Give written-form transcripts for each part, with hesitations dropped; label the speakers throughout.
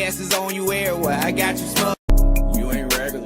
Speaker 1: VVS is on you everywhere. I got you smothered. You ain't regular.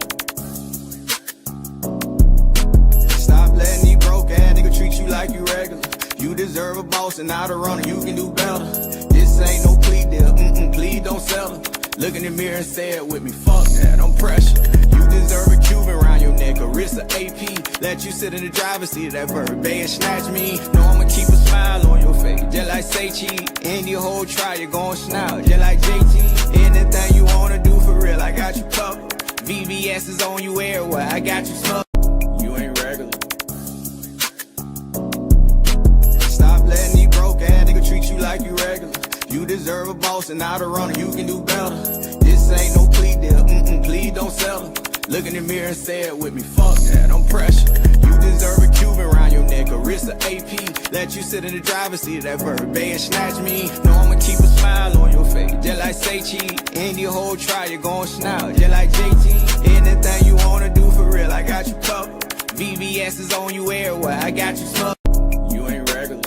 Speaker 1: Stop letting these broke ass niggas treat you like you regular. You deserve a boss and not a runner. You can do better. This ain't no plea deal. Please don't settle. Look in the mirror and say it with me. Fuck that, I'm pressure. You deserve a Cuban around your neck, a wrist of AP. Let you sit in the driver's seat of that Verbe and snatch me. Know I'ma keep a smile on your face, just like say cheese. In your whole try, you're gon' snout, just like JT. Anything you wanna do for real, I got you covered. VVS is on you everywhere, I got you smothered. You ain't regular. Stop letting these broke ass niggas treat you like you regular. You deserve a boss and not a runner, you can do better. This ain't no plea deal, please don't settle. Look in the mirror and say it with me, fuck that, I'm pressure. You deserve a Cuban around your neck, a wrist of AP. Let you sit in the driver's seat of that Verbe and snatch me. Know I'ma keep a smile on your face, just like say cheese. In your whole try, you're gon' snout, just like JT. Anything you wanna do for real, I got you covered. VVS is on you everywhere, I got you smothered. You ain't regular.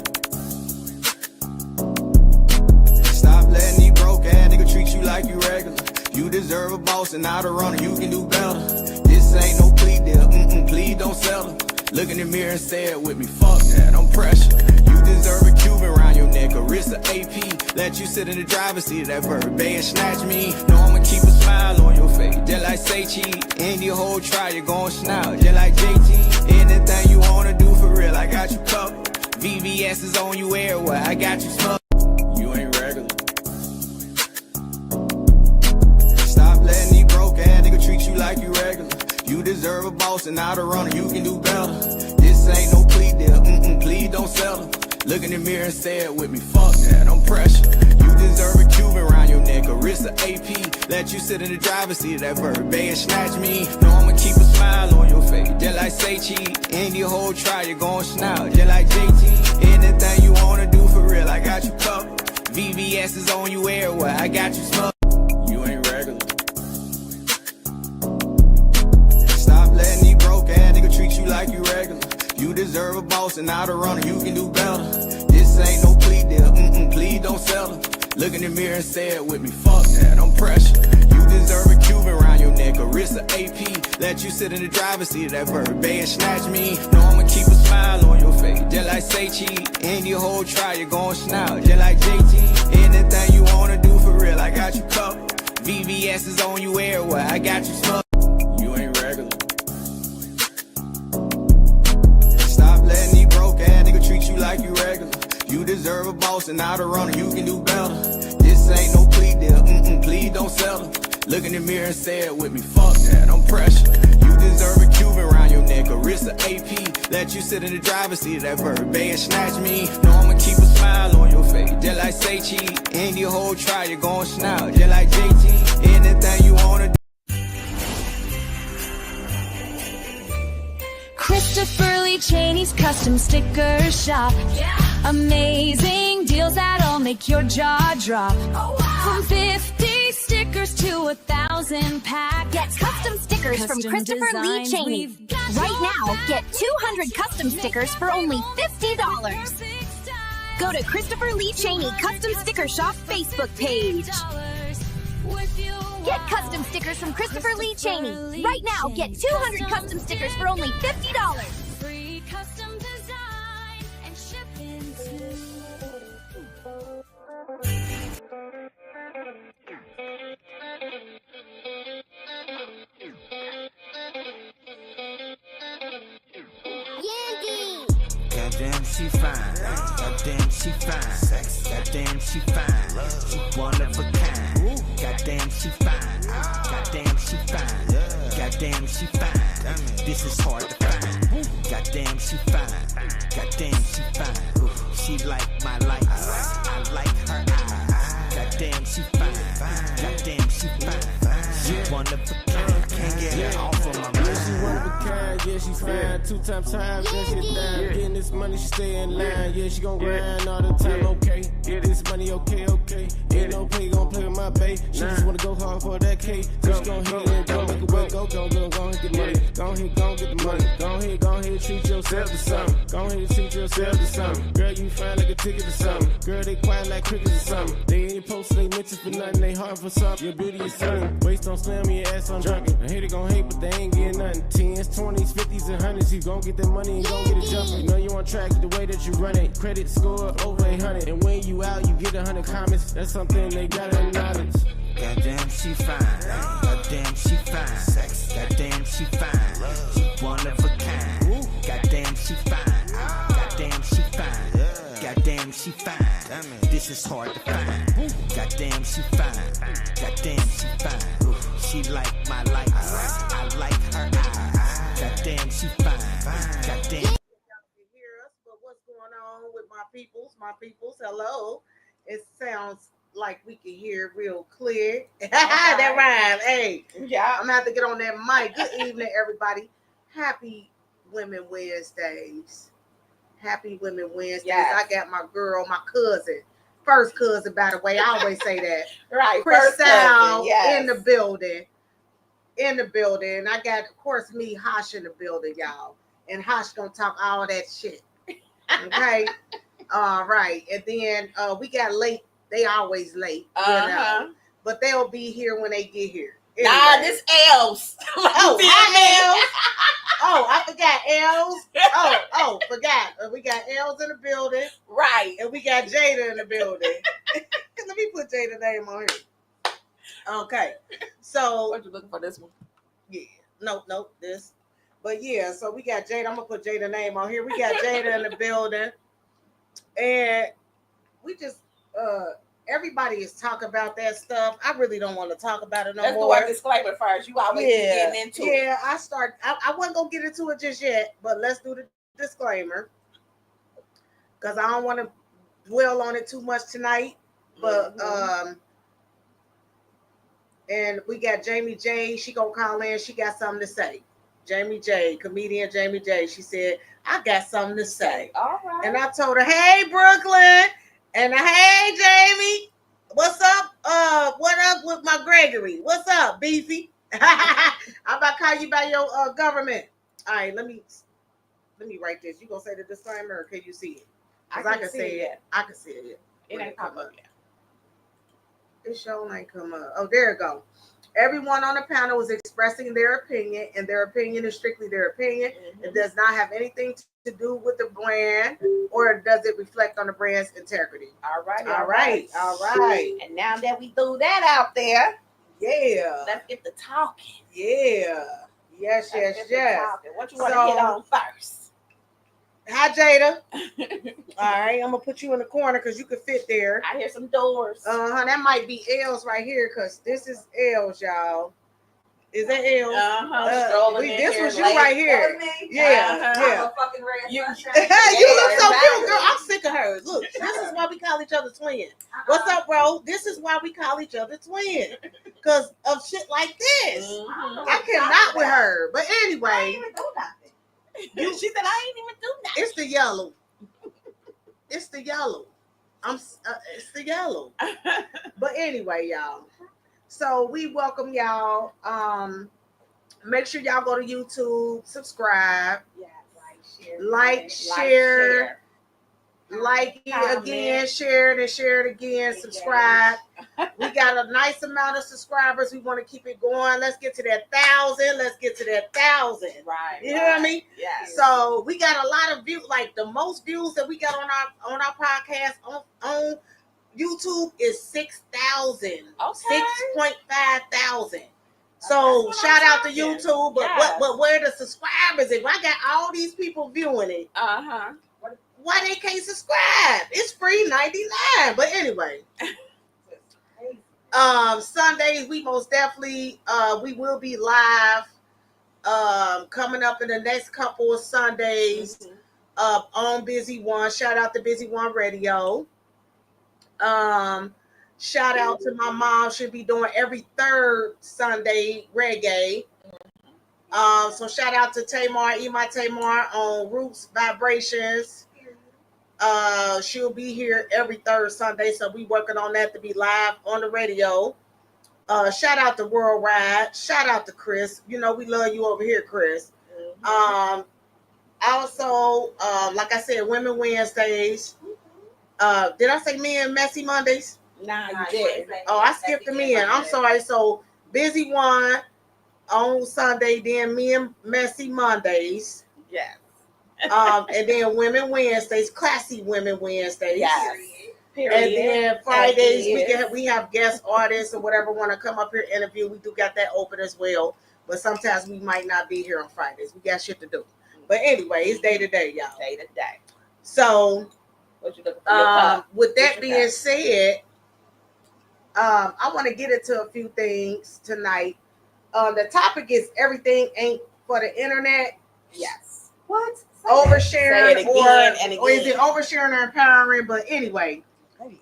Speaker 1: Stop letting these broke ass niggas treat you like you regular. You deserve a boss and not a runner, you can do better. This ain't no plea deal, please don't settle. Look in the mirror and say it with me, fuck that, I'm pressure. You deserve a Cuban around your neck, a wrist of AP. Let you sit in the driver's seat of that Verbe and snatch me. Know I'ma keep a smile on your face, just like say cheese. In your whole try, you're gon' snout, just like JT. Anything you wanna do for real, I got you covered. VVS is on you everywhere, I got you smothered. You ain't regular. Stop letting these broke ass niggas treat you like you regular. You deserve a boss and not a runner, you can do better. This ain't no plea deal, please don't settle. Look in the mirror and say it with me, fuck that, I'm pressure. You deserve a Cuban around your neck, a wrist of AP. Let you sit in the driver's seat of that Verbe and snatch me. Know I'ma keep a smile on your face, just like say cheese. In your whole try, you're gon' snout, just like JT. Anything you wanna do for real, I got you covered. VVS is on you everywhere, I got you smothered. You ain't regular. Stop letting these broke ass niggas treat you like you regular. You deserve a boss and not a runner, you can do better. This ain't no plea deal, please don't settle. Look in the mirror and say it with me, fuck that, I'm pressure. You deserve a Cuban around your neck, a wrist of AP. Let you sit in the driver's seat of that Verbe and snatch me. Know I'ma keep a smile on your face, just like say cheese. In your whole try, you're gon' snout, just like JT. Anything you wanna do for real, I got you covered. VVS is on you everywhere, I got you smothered. You ain't regular. Stop letting these broke ass niggas treat you like you regular. You deserve a boss and not a runner, you can do better. This ain't no plea deal, please don't settle. Look in the mirror and say it with me, fuck that, I'm pressure. You deserve a Cuban around your neck, a wrist of AP. Let you sit in the driver's seat of that Verbe and snatch me. Know I'ma keep a smile on your face, just like say cheese. In your whole try, you're gon' snout, just like JT. Anything you wanna do.
Speaker 2: Christopher Lee Cheney's custom sticker shop. Yeah. Amazing deals that'll make your jaw drop. Oh, wow. From 50 stickers to 1,000 packs.
Speaker 3: Get custom stickers from Christopher Lee Cheney. Right now, get 200 custom stickers for only $50. Go to Christopher Lee Cheney Custom Sticker Shop Facebook page. Get custom stickers from Christopher Lee Cheney. Right now, get 200 custom stickers for only $50.
Speaker 2: Free custom design and shipping too.
Speaker 4: Goddamn, she fine. Goddamn, she fine. Goddamn, she fine. She one of a kind. Goddamn, she fine. Goddamn, she fine. Goddamn, she fine. This is hard to find. Goddamn, she fine. Goddamn, she fine. She like my lights. I like her eyes. Goddamn, she fine. Goddamn, she fine. She one of a kind. Can't get her off of my mind.
Speaker 5: She one of a kind. yeah, she fine. 2 times time, then she down. Getting this money, she stay in line. Yeah, she gon' grind all the time, okay. Get this money, okay. Ain't no play, gon' play with my bae. She just wanna go hard for that cake. So she gon' hit and go make a way, go ahead, get money. Go ahead, get the money. Go ahead, treat yourself to something. Go ahead, treat yourself to something. Girl, you fine like a ticket to something. Girl, they quiet like crickets or something. They ain't posted, they mentioned for nothing. They hard for something. Your beauty is something. Waist don't slam your ass on drunken. I hate it gon' hate, but they ain't getting nothing. 10s, 20s, 50s, and 100s. You gon' get that money and gon' get it jumping. You know you on track the way that you run it. Credit score over 800. And when you out, you get 100 comments. That's something they gotta acknowledge.
Speaker 4: Goddamn, she fine. Goddamn, she fine. Goddamn, she fine. She one of a kind. Goddamn, she fine. Goddamn, she fine. Goddamn, she fine. This is hard to find. Goddamn, she fine. Goddamn, she fine. She like my likes. I like her eyes. Goddamn, she fine. Goddamn.
Speaker 6: Hear us, but what's going on with my peoples? Hello. It sounds like we can hear real clear. That rhyme. Hey, yeah, I'm gonna have to get on that mic. Good evening, everybody. Happy Women Wednesdays. Happy Women Wednesdays. Yes. I got my girl, my cousin, first cousin, by the way. I always say that.
Speaker 7: Right,
Speaker 6: Chris Sal in the building. I got, of course, me, Hosh in the building, y'all. And Hosh gonna talk all that shit. Okay. All right. And then we got late. They always late. You know? But they'll be here when they get here. Anyway.
Speaker 7: Nah, this Els.
Speaker 6: Hi, Els. Oh, I forgot Els. Forgot. We got Els in the building.
Speaker 7: Right.
Speaker 6: And we got Jada in the building. Let me put Jada's name on here. Okay. So.
Speaker 7: What you looking for this one?
Speaker 6: Yeah. No, this. But yeah, so we got Jada. I'm going to put Jada's name on here. We got Jada in the building. And we just, everybody is talking about that stuff. I really don't want to talk about it no more.
Speaker 7: Let's do our disclaimer first. You always be getting into it.
Speaker 6: Yeah, I wasn't going to get into it just yet, but let's do the disclaimer. Because I don't want to dwell on it too much tonight. But, and we got Jamie J. She going to call in. She got something to say. Jamie J, comedian Jamie J. She said, I got something to say.
Speaker 7: All right.
Speaker 6: And I told her, hey, Brooklyn. And hey, Jamie. What's up? What up with my Gregory? What's up, Beefy? I'm about to call you by your government. All right, let me write this. You going to say the disclaimer or can you see it? Because I can see it. I can see it.
Speaker 7: It ain't come up yet.
Speaker 6: It sure ain't come up. Oh, there it go. Everyone on the panel is expressing their opinion, and their opinion is strictly their opinion. It does not have anything to do with the brand, or does it reflect on the brand's integrity.
Speaker 7: All right.
Speaker 6: And
Speaker 7: now that we threw that out there, let's get to talking.
Speaker 6: Yeah. Yes.
Speaker 7: What you want to hit on first?
Speaker 6: Hi, Jada. All right, I'm gonna put you in the corner because you can fit there.
Speaker 7: I hear some doors.
Speaker 6: That might be L's right here because this is L's, y'all. Is that L's? This was you right here. Yeah.
Speaker 7: I'm a fucking red.
Speaker 6: You look so cute, girl. I'm sick of her. Look, this is why we call each other twin. What's up, bro? This is why we call each other twin because of shit like this. I cannot with her. But anyway.
Speaker 7: I ain't even do nothing. She said I ain't even do nothing.
Speaker 6: It's the yellow. It's the yellow. It's the yellow. But anyway, y'all. So we welcome y'all. Make sure y'all go to YouTube, subscribe.
Speaker 7: Yeah,
Speaker 6: share. Like it again, share it again, subscribe. We got a nice amount of subscribers. We want to keep it going. Let's get to that 1,000.
Speaker 7: Right.
Speaker 6: You hear me?
Speaker 7: Yeah.
Speaker 6: So we got a lot of views. Like the most views that we got on our podcast on YouTube is 6,000. Okay. 6.5 thousand. So shout out to YouTube. But where the subscribers? If I got all these people viewing it, why they can't subscribe? It's free 99. But anyway, Sundays we most definitely we will be live coming up in the next couple of Sundays on Busy One. Shout out to Busy One Radio. Shout out to my mom. She'll be doing every third Sunday reggae. So shout out to Tamar, Ema Tamar on Roots Vibrations. She'll be here every third Sunday, so we working on that to be live on the radio. Shout out to Worldwide. Shout out to Chris. You know we love you over here, Chris. Also, like I said, Women Wednesdays. Did I say Men Messy Mondays?
Speaker 7: Nah, you did.
Speaker 6: Oh, I skipped the men. I'm sorry. So Busy One on Sunday, then Men Messy Mondays.
Speaker 7: Yes.
Speaker 6: And then Women Wednesdays, Classy Women Wednesdays.
Speaker 7: Yes. Period.
Speaker 6: And then Fridays we have guest artists or whatever want to come up here and interview. We do got that open as well. But sometimes we might not be here on Fridays. We got shit to do. But anyway, it's day to day, y'all.
Speaker 7: Day to day.
Speaker 6: So
Speaker 7: what you looking for?
Speaker 6: With that being said, I want to get into a few things tonight. The topic is everything ain't for the internet.
Speaker 7: Yes.
Speaker 6: What? Oversharing
Speaker 7: again.
Speaker 6: Or is it oversharing or empowering? But anyway,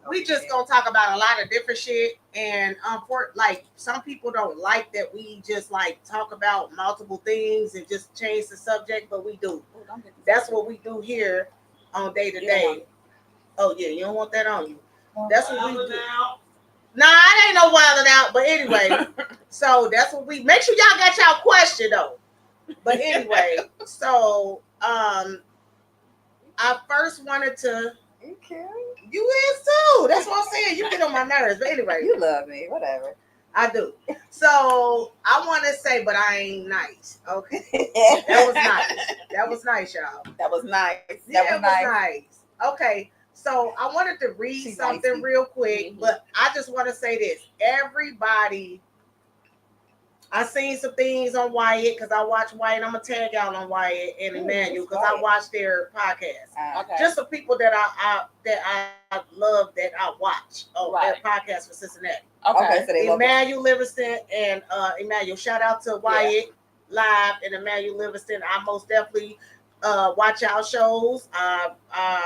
Speaker 6: we just gonna talk about a lot of different shit. And for like some people don't like that we just like talk about multiple things and just change the subject, but we do. That's what we do here on day to day. Oh yeah, you don't want that on you. That's what we do. Nah, it ain't no wilding out. But anyway, so that's what we make sure y'all got y'all question though. But anyway, so I first wanted to.
Speaker 7: Okay.
Speaker 6: You is too. That's what I'm saying. You get on my nerves. But anyway,
Speaker 7: you love me. Whatever.
Speaker 6: I do. So I want to say, but I ain't nice. Okay. That was nice. That was nice, y'all.
Speaker 7: That was nice.
Speaker 6: That was nice. Okay. So I wanted to read something real quick, but I just want to say this. Everybody, I seen some things on Wyatt because I watch Wyatt. I'm gonna tag y'all on Wyatt and Emmanuel because I watch their podcast.
Speaker 7: Okay.
Speaker 6: Just the people that I love that I watch their podcast for Cincinnati.
Speaker 7: Okay.
Speaker 6: So Emmanuel Livingston and Emmanuel. Shout out to Wyatt Live and Emmanuel Livingston. I most definitely watch our shows. I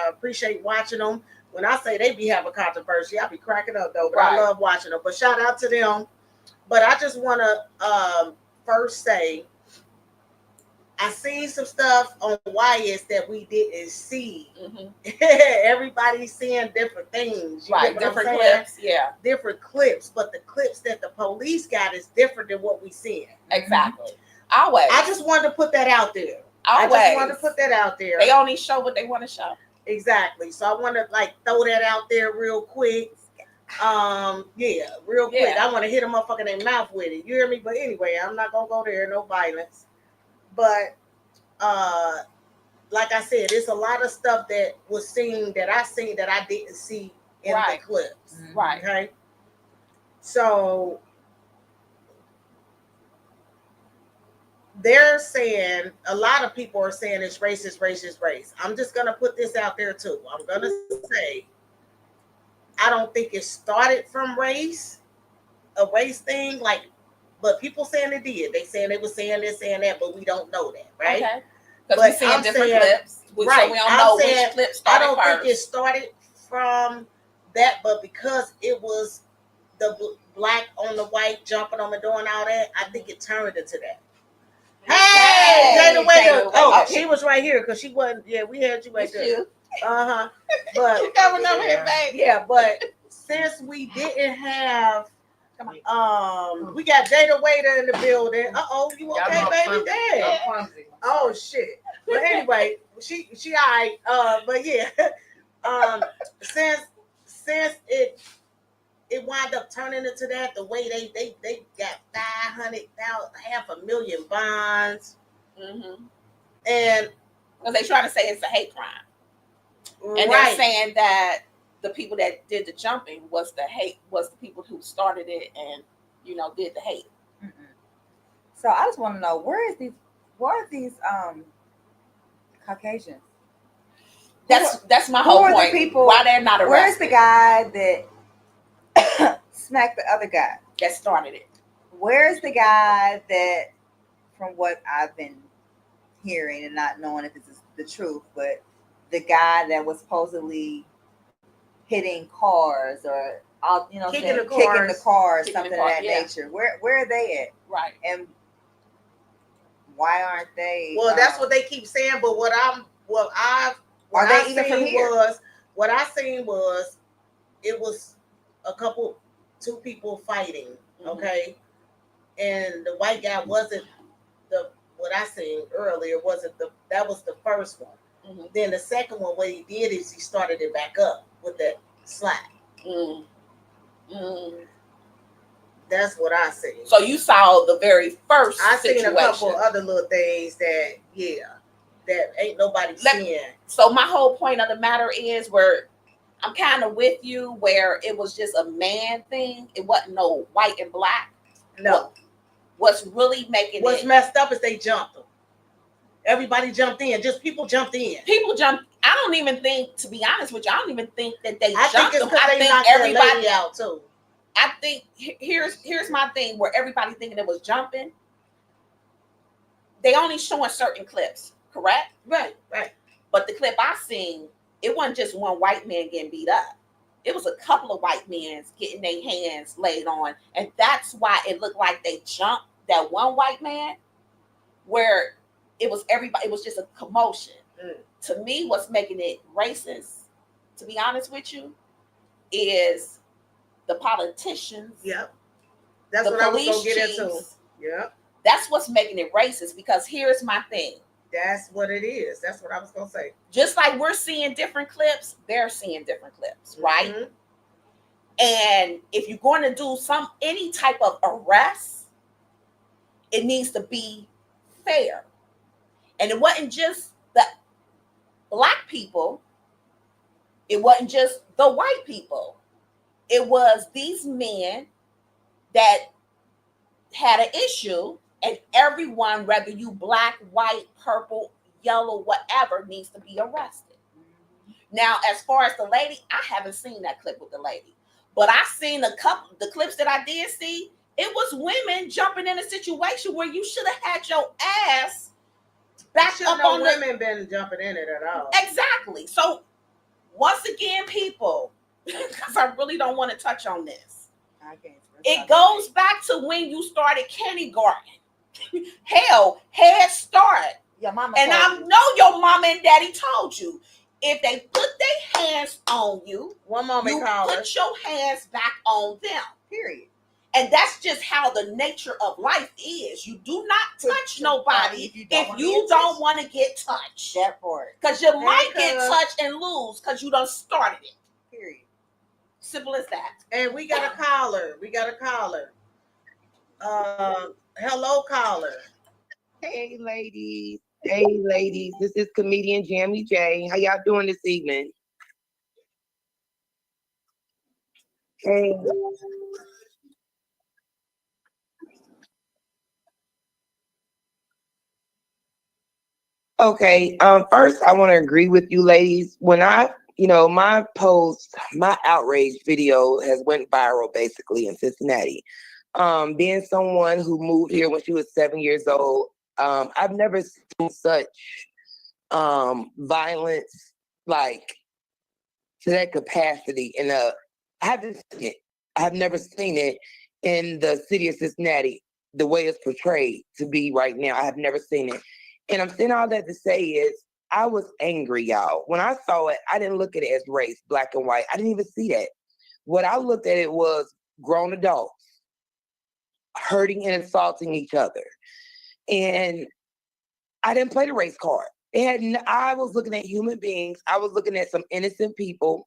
Speaker 6: appreciate watching them. When I say they be having controversy, I be cracking up though. But I love watching them. But shout out to them. But I just want to first say, I seen some stuff on Wyatt's that we didn't see. Everybody's seeing different things.
Speaker 7: Different clips. Yeah.
Speaker 6: Different clips. But the clips that the police got is different than what we seeing.
Speaker 7: Exactly. Always.
Speaker 6: I just wanted to put that out there.
Speaker 7: Always.
Speaker 6: I just wanted to put that out there.
Speaker 7: They only show what they want to show.
Speaker 6: Exactly. So I want to throw that out there real quick. Real quick. I want to hit a motherfucker in their mouth with it. You hear me? But anyway, I'm not gonna go there. No violence. But like I said, it's a lot of stuff that was seen that I seen that I didn't see in the clips.
Speaker 7: Right.
Speaker 6: Okay. So they're saying, a lot of people are saying it's racist, racist, race. I'm just gonna put this out there too. I'm gonna say, I don't think it started from race, a race thing, but people saying it did. They saying they were saying this, saying that, but we don't know that, right?
Speaker 7: Okay. Because we're seeing different clips. So we don't know which clip started first.
Speaker 6: I don't think it started from that, but because it was the black on the white jumping on the door and all that, I think it turned into that. Hey, Jada Waiter. Oh, she was right here because she wasn't. Yeah, we had you right there. But
Speaker 7: you coming over here, baby.
Speaker 6: Yeah, but since we didn't have, we got Jada Waiter in the building. You okay, baby? Damn. Oh shit. But anyway, she all right. But yeah, since it wound up turning into that, the way they got 500,000, 500,000 bonds, and
Speaker 7: because they trying to say it's a hate crime. And they're saying that the people that did the jumping was the people who started it and did the hate.
Speaker 8: So I just want to know where are these Caucasians?
Speaker 7: That's my whole point.
Speaker 8: The people,
Speaker 7: why they're not arrested?
Speaker 8: Where's the guy that smacked the other guy
Speaker 7: that started it?
Speaker 8: Where's the guy that, from what I've been hearing and not knowing if this is the truth, but the guy that was supposedly hitting cars or kicking the cars, something of that nature. Where are they at?
Speaker 7: Right.
Speaker 8: And Why aren't they?
Speaker 6: Well, that's what they keep saying. But what I seen was it was two people fighting. Okay, and the white guy wasn't what I seen earlier wasn't that was the first one. Mm-hmm. Then the second one, what he did is he started it back up with that slap. Mm. Mm. That's what I seen.
Speaker 7: So you saw the very first
Speaker 6: situation. Seen a couple other little things that ain't nobody seeing.
Speaker 7: So my whole point of the matter is where I'm kind of with you, where it was just a man thing. It wasn't no white and black.
Speaker 6: No.
Speaker 7: What's really making
Speaker 6: What's messed up is they jumped them. Everybody jumped in. Just people jumped in.
Speaker 7: People jumped. I don't even think, to be honest with you, I don't even think that they jumped them.
Speaker 6: I think everybody out too.
Speaker 7: I think here's my thing where everybody thinking it was jumping. They only showing certain clips, correct?
Speaker 6: Right.
Speaker 7: But the clip I seen, it wasn't just one white man getting beat up. It was a couple of white men getting their hands laid on. And that's why it looked like they jumped that one white man where it was everybody, it was just a commotion. Mm. To me, what's making it racist, to be honest with you, is the politicians.
Speaker 6: Yep. That's what I was going to get into. Yep.
Speaker 7: That's what's making it racist, because here's my thing.
Speaker 6: That's what it is. That's what I was going to say.
Speaker 7: Just like we're seeing different clips, they're seeing different clips, right? Mm-hmm. And if you're going to do any type of arrest, it needs to be fair. And it wasn't just the black people. It wasn't just the white people. It was these men that had an issue, and everyone, whether you black, white, purple, yellow, whatever, needs to be arrested. Now, as far as the lady, I haven't seen that clip with the lady, but I seen the clips that I did see. It was women jumping in a situation where you should have had your ass back up on
Speaker 6: women been jumping in it at all.
Speaker 7: Exactly. So once again, people, because I really don't want to touch on this. It goes back to when you started kindergarten. Hell, Head Start.
Speaker 8: Your mama
Speaker 7: and I know your mama and daddy told you, if they put their hands on you, you put your hands back on them.
Speaker 8: Period.
Speaker 7: And that's just how the nature of life is. You do not touch nobody if you don't want to get touched.
Speaker 8: That part.
Speaker 7: Because you might get touched and lose because you done started it.
Speaker 8: Period.
Speaker 7: Simple as that.
Speaker 6: And we got a caller. Hello, caller.
Speaker 9: Hey, ladies. This is comedian Jamie J. How y'all doing this evening? Hey. Okay. First, I want to agree with you, ladies. When my outrage video has went viral basically in Cincinnati. Being someone who moved here when she was 7 years old, I've never seen such violence like to that capacity. I haven't seen it. I have never seen it in the city of Cincinnati the way it's portrayed to be right now. I have never seen it. And I'm saying all that to say is I was angry, y'all. When I saw it, I didn't look at it as race, black and white. I didn't even see that. What I looked at it was grown adults hurting and assaulting each other. And I didn't play the race card. I was looking at human beings. I was looking at some innocent people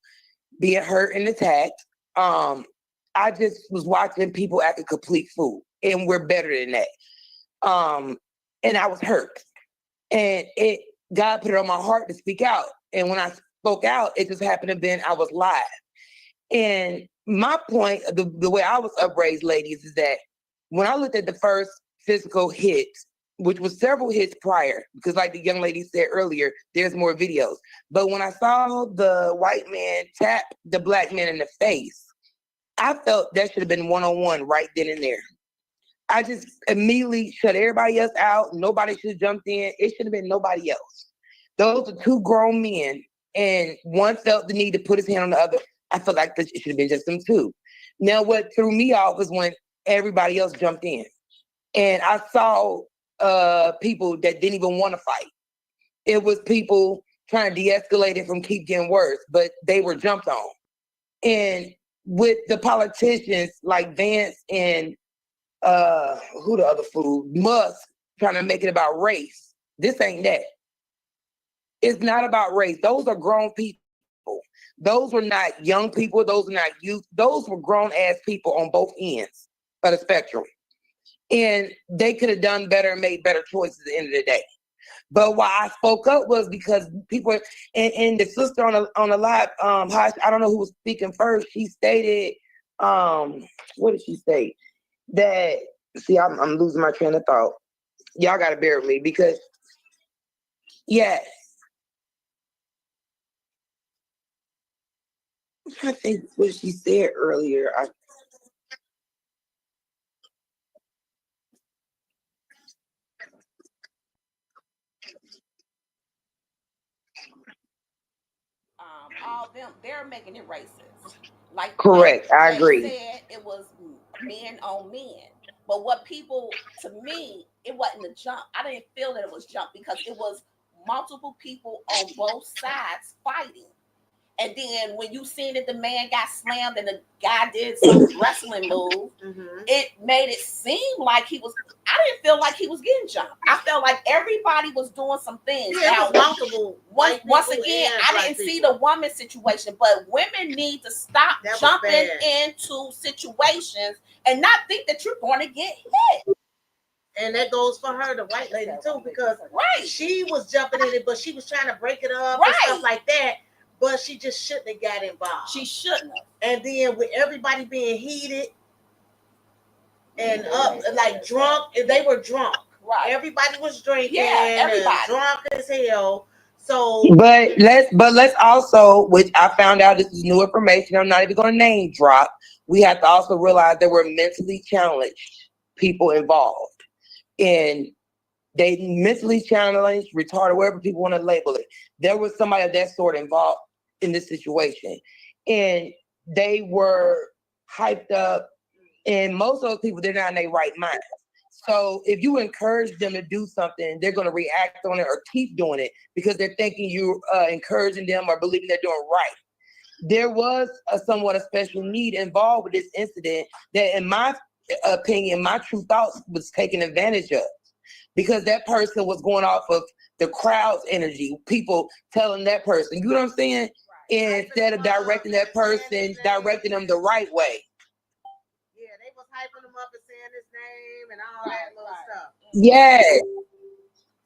Speaker 9: being hurt and attacked. I just was watching people act a complete fool. And we're better than that. And I was hurt. And God put it on my heart to speak out. And when I spoke out, it just happened to be I was live. And my point, the way I was upraised, ladies, is that when I looked at the first physical hit, which was several hits prior, because like the young lady said earlier, there's more videos. But when I saw the white man tap the black man in the face, I felt that should have been one-on-one right then and there. I just immediately shut everybody else out. Nobody should have jumped in. It should have been nobody else. Those are two grown men, and one felt the need to put his hand on the other. I felt like it should have been just them two. Now, what threw me off was when everybody else jumped in. And I saw people that didn't even want to fight. It was people trying to de-escalate it from keep getting worse, but they were jumped on. And with the politicians like Vance and who the other fool, Musk, trying to make it about race. This ain't that. It's not about race. Those are grown people. Those were not young people. Those are not youth. Those were grown ass people on both ends of the spectrum. And they could have done better and made better choices at the end of the day. But why I spoke up was because people, and the sister on the live, I don't know who was speaking first. She stated, what did she say? That, see, I'm losing my train of thought. Y'all got to bear with me because, yes. I'm trying to think what she said earlier.
Speaker 7: All them, they're making it racist. Like
Speaker 9: correct, I
Speaker 7: Jay
Speaker 9: agree.
Speaker 7: said, it was men on men. But what people, to me, it wasn't a jump. I didn't feel that it was jump because it was multiple people on both sides fighting. And then when you seen that the man got slammed and the guy did some wrestling move, it made it seem like he was. I didn't feel like he was getting jumped. I felt like everybody was doing some things.
Speaker 6: Yeah, now, multiple.
Speaker 7: Once again, I didn't see the woman situation, but women need to stop jumping into situations and not think that you're going to get hit.
Speaker 6: And that goes for her, the white lady too, because she was jumping in it, but she was trying to break it up and stuff like that. But she just shouldn't have got involved.
Speaker 7: She shouldn't have.
Speaker 6: And then with everybody being heated and up, like drunk, they were drunk.
Speaker 7: Right.
Speaker 6: Everybody was drinking.
Speaker 7: Yeah, everybody
Speaker 6: drunk as hell. So,
Speaker 9: but let's also, which I found out, this is new information. I'm not even going to name drop. We have to also realize there were mentally challenged people involved, and they mentally challenged, retarded, whatever people want to label it. There was somebody of that sort involved in this situation, and they were hyped up, and most of those people, they're not in their right mind. So if you encourage them to do something, they're going to react on it or keep doing it because they're thinking you're encouraging them or believing they're doing right. There was somewhat of special need involved with this incident that, in my opinion, my true thoughts was taken advantage of, because that person was going off of the crowd's energy, people telling that person, you know what I'm saying? And instead of directing that person, directing them the right way.
Speaker 6: Yeah, they was hyping him up and saying his name and all that little stuff.
Speaker 9: Yeah.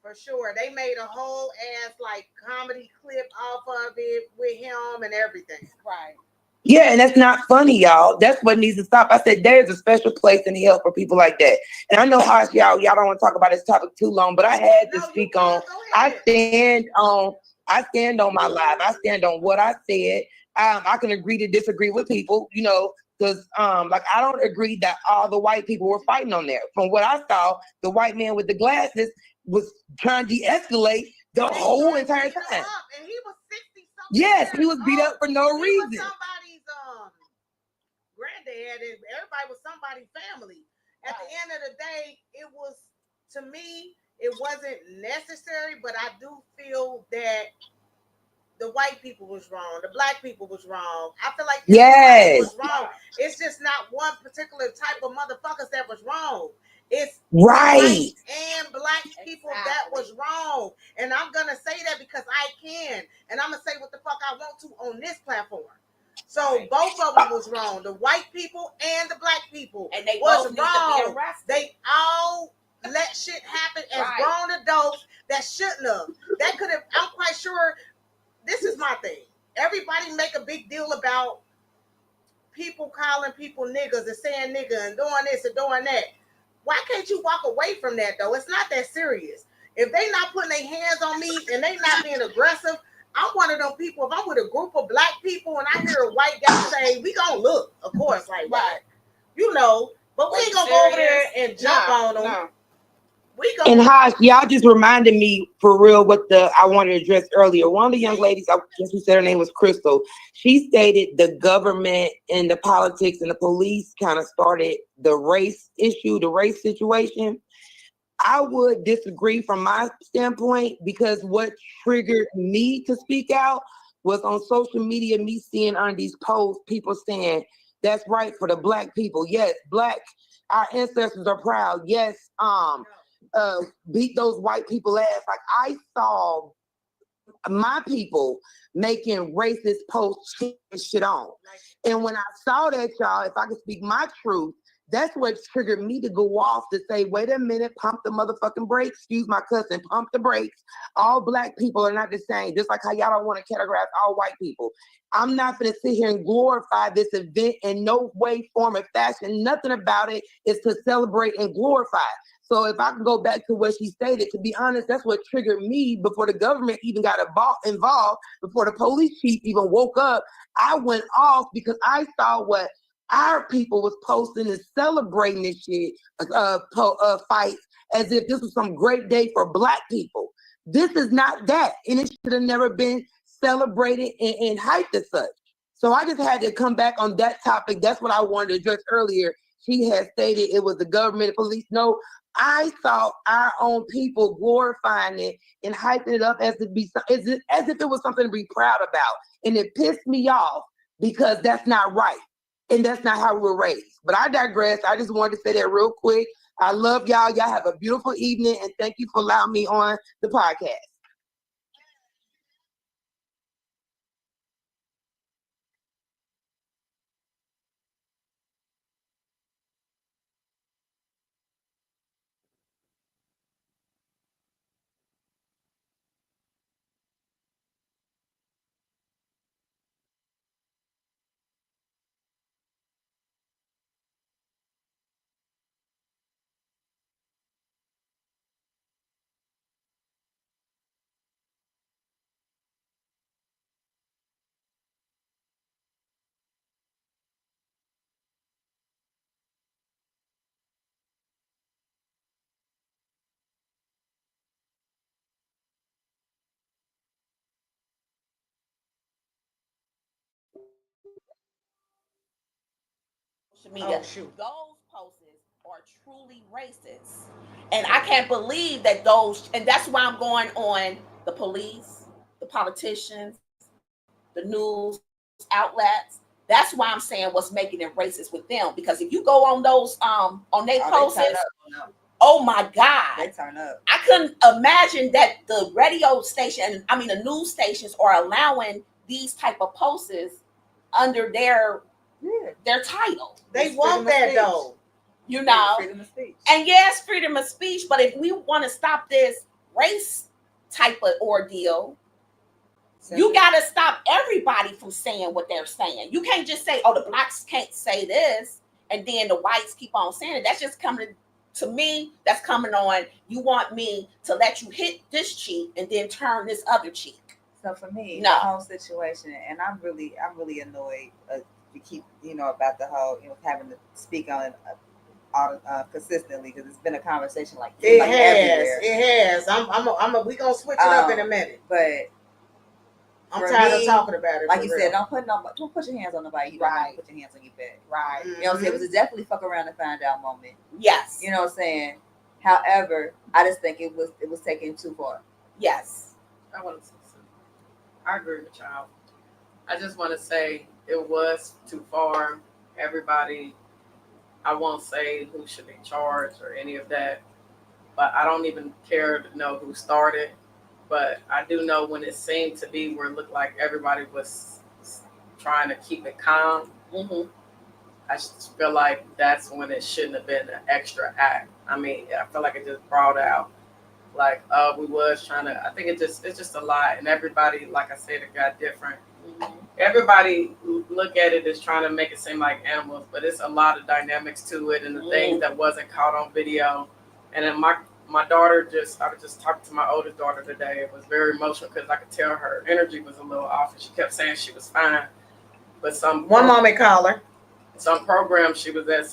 Speaker 6: For sure. They made a whole ass like comedy clip off of it with him and everything.
Speaker 7: Right.
Speaker 9: Yeah, and that's not funny, y'all. That's what needs to stop. I said there's a special place in hell for people like that. And I know how y'all don't want to talk about this topic too long, but I had to speak on. I stand on my life. I stand on what I said. I can agree to disagree with people, you know, because like I don't agree that all the white people were fighting on there. From what I saw, the white man with the glasses was trying to de-escalate the whole entire time.
Speaker 6: And he was 60-something.
Speaker 9: Yes, he was beat up for no reason.
Speaker 6: Somebody's granddad, and everybody was somebody's family. At the end of the day, it was, to me, it wasn't necessary, but I do feel that the white people was wrong, the black people was wrong. I feel like everybody was wrong. It's just not one particular type of motherfuckers that was wrong. It's white and black people that was wrong. And I'm gonna say that because I can, and I'm gonna say what the fuck I want to on this platform. So both of them was wrong. The white people and the black people,
Speaker 7: and they
Speaker 6: was
Speaker 7: both
Speaker 6: wrong. They all let shit happen as grown adults that shouldn't have. That could have. I'm quite sure. This is my thing. Everybody make a big deal about people calling people niggas and saying nigga and doing this and doing that. Why can't you walk away from that though? It's not that serious. If they not putting their hands on me and they not being aggressive, I'm one of them people. If I'm with a group of black people and I hear a white guy say, we gonna look, of course, like what? You know, but we ain't gonna go over there and jump on them.
Speaker 7: No.
Speaker 9: And Hash, y'all just reminded me for real what I wanted to address earlier. One of the young ladies, I guess who said her name was Crystal, she stated the government and the politics and the police kind of started the race issue, the race situation. I would disagree from my standpoint because what triggered me to speak out was on social media, me seeing on these posts, people saying, that's right for the Black people. Yes, Black, our ancestors are proud. Yes, beat those white people ass. Like I saw my people making racist posts and shit on. And when I saw that, y'all, if I could speak my truth, that's what triggered me to go off to say, wait a minute, pump the motherfucking brakes. Excuse my cousin, pump the brakes. All Black people are not the same. Just like how y'all don't want to categorize all white people. I'm not going to sit here and glorify this event in no way, form, or fashion. Nothing about it is to celebrate and glorify. So if I can go back to what she stated, to be honest, that's what triggered me before the government even got involved, before the police chief even woke up. I went off because I saw what our people was posting and celebrating this shit, fights, as if this was some great day for Black people. This is not that, and it should have never been celebrated and hyped as such. So I just had to come back on that topic. That's what I wanted to address earlier. She had stated it was the government, police. No, I saw our own people glorifying it and hyping it up as if it was something to be proud about. And it pissed me off because that's not right. And that's not how we were raised. But I digress. I just wanted to say that real quick. I love y'all. Y'all have a beautiful evening. And thank you for allowing me on the podcast.
Speaker 7: Social media. Those posts are truly racist. And I can't believe that and that's why I'm going on the police, the politicians, the news outlets. That's why I'm saying what's making it racist with them. Because if you go on those on their posts, oh my God.
Speaker 8: They turn up.
Speaker 7: I couldn't imagine that the radio station, the news stations are allowing these type of posts under their title.
Speaker 6: They want that though.
Speaker 7: You know.
Speaker 8: Freedom of speech.
Speaker 7: And yes, freedom of speech, but if we want to stop this race type of ordeal, you got to stop everybody from saying what they're saying. You can't just say, oh, the Blacks can't say this, and then the whites keep on saying it. That's just coming to me. That's coming on. You want me to let you hit this cheek and then turn this other cheek.
Speaker 8: So for me, the whole situation, and I'm really annoyed. We keep, about the whole, having to speak on it consistently because it's been a conversation like this.
Speaker 6: It has. We gonna switch it up in a minute, but I'm tired of talking about it.
Speaker 8: Like you said, don't put your hands on nobody. You don't put your hands on your back.
Speaker 6: Right.
Speaker 8: You know what I'm saying? It was definitely fuck around and find out moment.
Speaker 7: Yes.
Speaker 8: You know what I'm saying? However, I just think it was taken too far.
Speaker 7: Yes.
Speaker 10: I want to say something. I agree with y'all. I just want to say it was too far. Everybody, I won't say who should be charged or any of that, but I don't even care to know who started. But I do know when it seemed to be where it looked like everybody was trying to keep it calm.
Speaker 7: Mm-hmm.
Speaker 10: I just feel like that's when it shouldn't have been an extra act. I feel like it just brought out like, we was trying to, I think it's just a lot. And everybody, like I said, it got different.
Speaker 7: Mm-hmm.
Speaker 10: Everybody look at it as trying to make it seem like animals, but it's a lot of dynamics to it and the things that wasn't caught on video. And then my daughter I was just talking to my oldest daughter today. It was very emotional because I could tell her energy was a little off and she kept saying she was fine. But
Speaker 6: one moment caller.
Speaker 10: Some program she was at,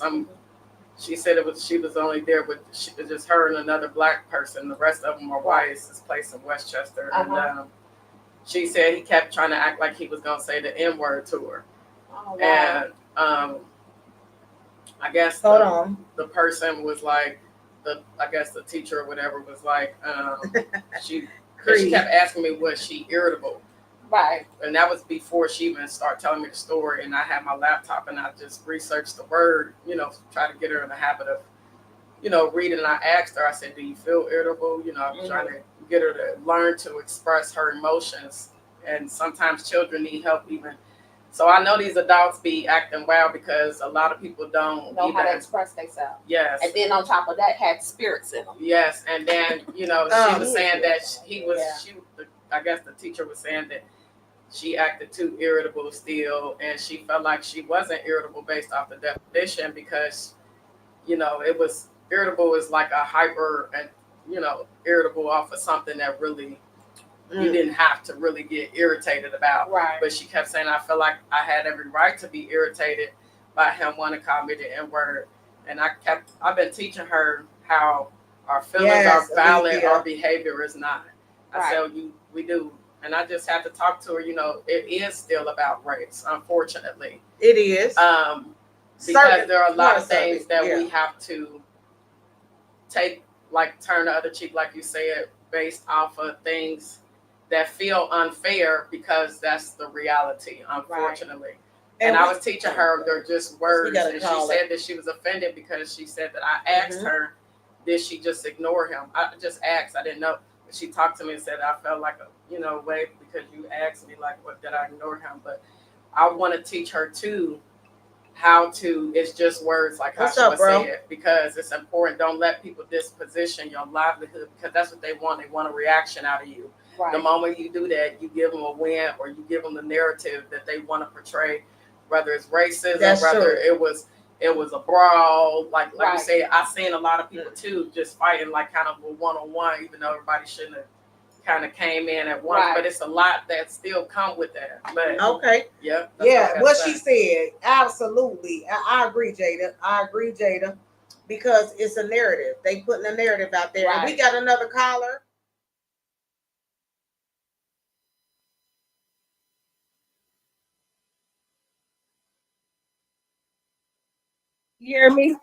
Speaker 10: she said she was only there with just her and another Black person. The rest of them are white. It's this place in Westchester.
Speaker 7: Uh-huh.
Speaker 10: And she said he kept trying to act like he was going to say the N-word to her.
Speaker 7: Oh, wow.
Speaker 10: And I guess the person was like, I guess the teacher or whatever was like, she kept asking me, was she irritable?
Speaker 7: Right.
Speaker 10: And that was before she even started telling me the story. And I had my laptop and I just researched the word, try to get her in the habit of, reading. And I asked her, I said, do you feel irritable? I was trying to get her to learn to express her emotions. And sometimes children need help even. So I know these adults be acting wild because a lot of people don't
Speaker 7: know how to express themselves.
Speaker 10: Yes.
Speaker 7: And then on top of that, had spirits in them.
Speaker 10: Yes. And then, she was saying that I guess the teacher was saying that she acted too irritable still, and she felt like she wasn't irritable based off the definition because, it was irritable is like a hyper and, irritable off of something that really you didn't have to really get irritated about.
Speaker 7: Right.
Speaker 10: But she kept saying, I feel like I had every right to be irritated by him wanting to call me the N-word. And I've been teaching her how our feelings are valid, our behavior is not. I said, we do. And I just have to talk to her, it is still about race, unfortunately.
Speaker 6: It is.
Speaker 10: Because there are a lot of things that we have to take, like turn the other cheek, like you said, based off of things that feel unfair because that's the reality, unfortunately. Right. And I was teaching her, they're just words. And she said that she was offended because she said that I asked her, did she just ignore him? I just asked, I didn't know. But she talked to me and said, I felt like a, way because you asked me, like, what did I ignore him? But I want to teach her too how to, it's just words, like how she was saying, because it's important. Don't let people disposition your livelihood because that's what they want. They want a reaction out of you. Right. The moment you do that, you give them a win or you give them the narrative that they want to portray, whether it's racism, whether it was a brawl, like you say. I've seen a lot of people too just fighting like kind of a one-on-one, even though everybody shouldn't have kind of came in at once. But it's a lot that still come with that. But
Speaker 6: what she said, absolutely. I agree, Jada. Because it's a narrative. They putting a narrative out there. And we got another caller.
Speaker 11: You hear me?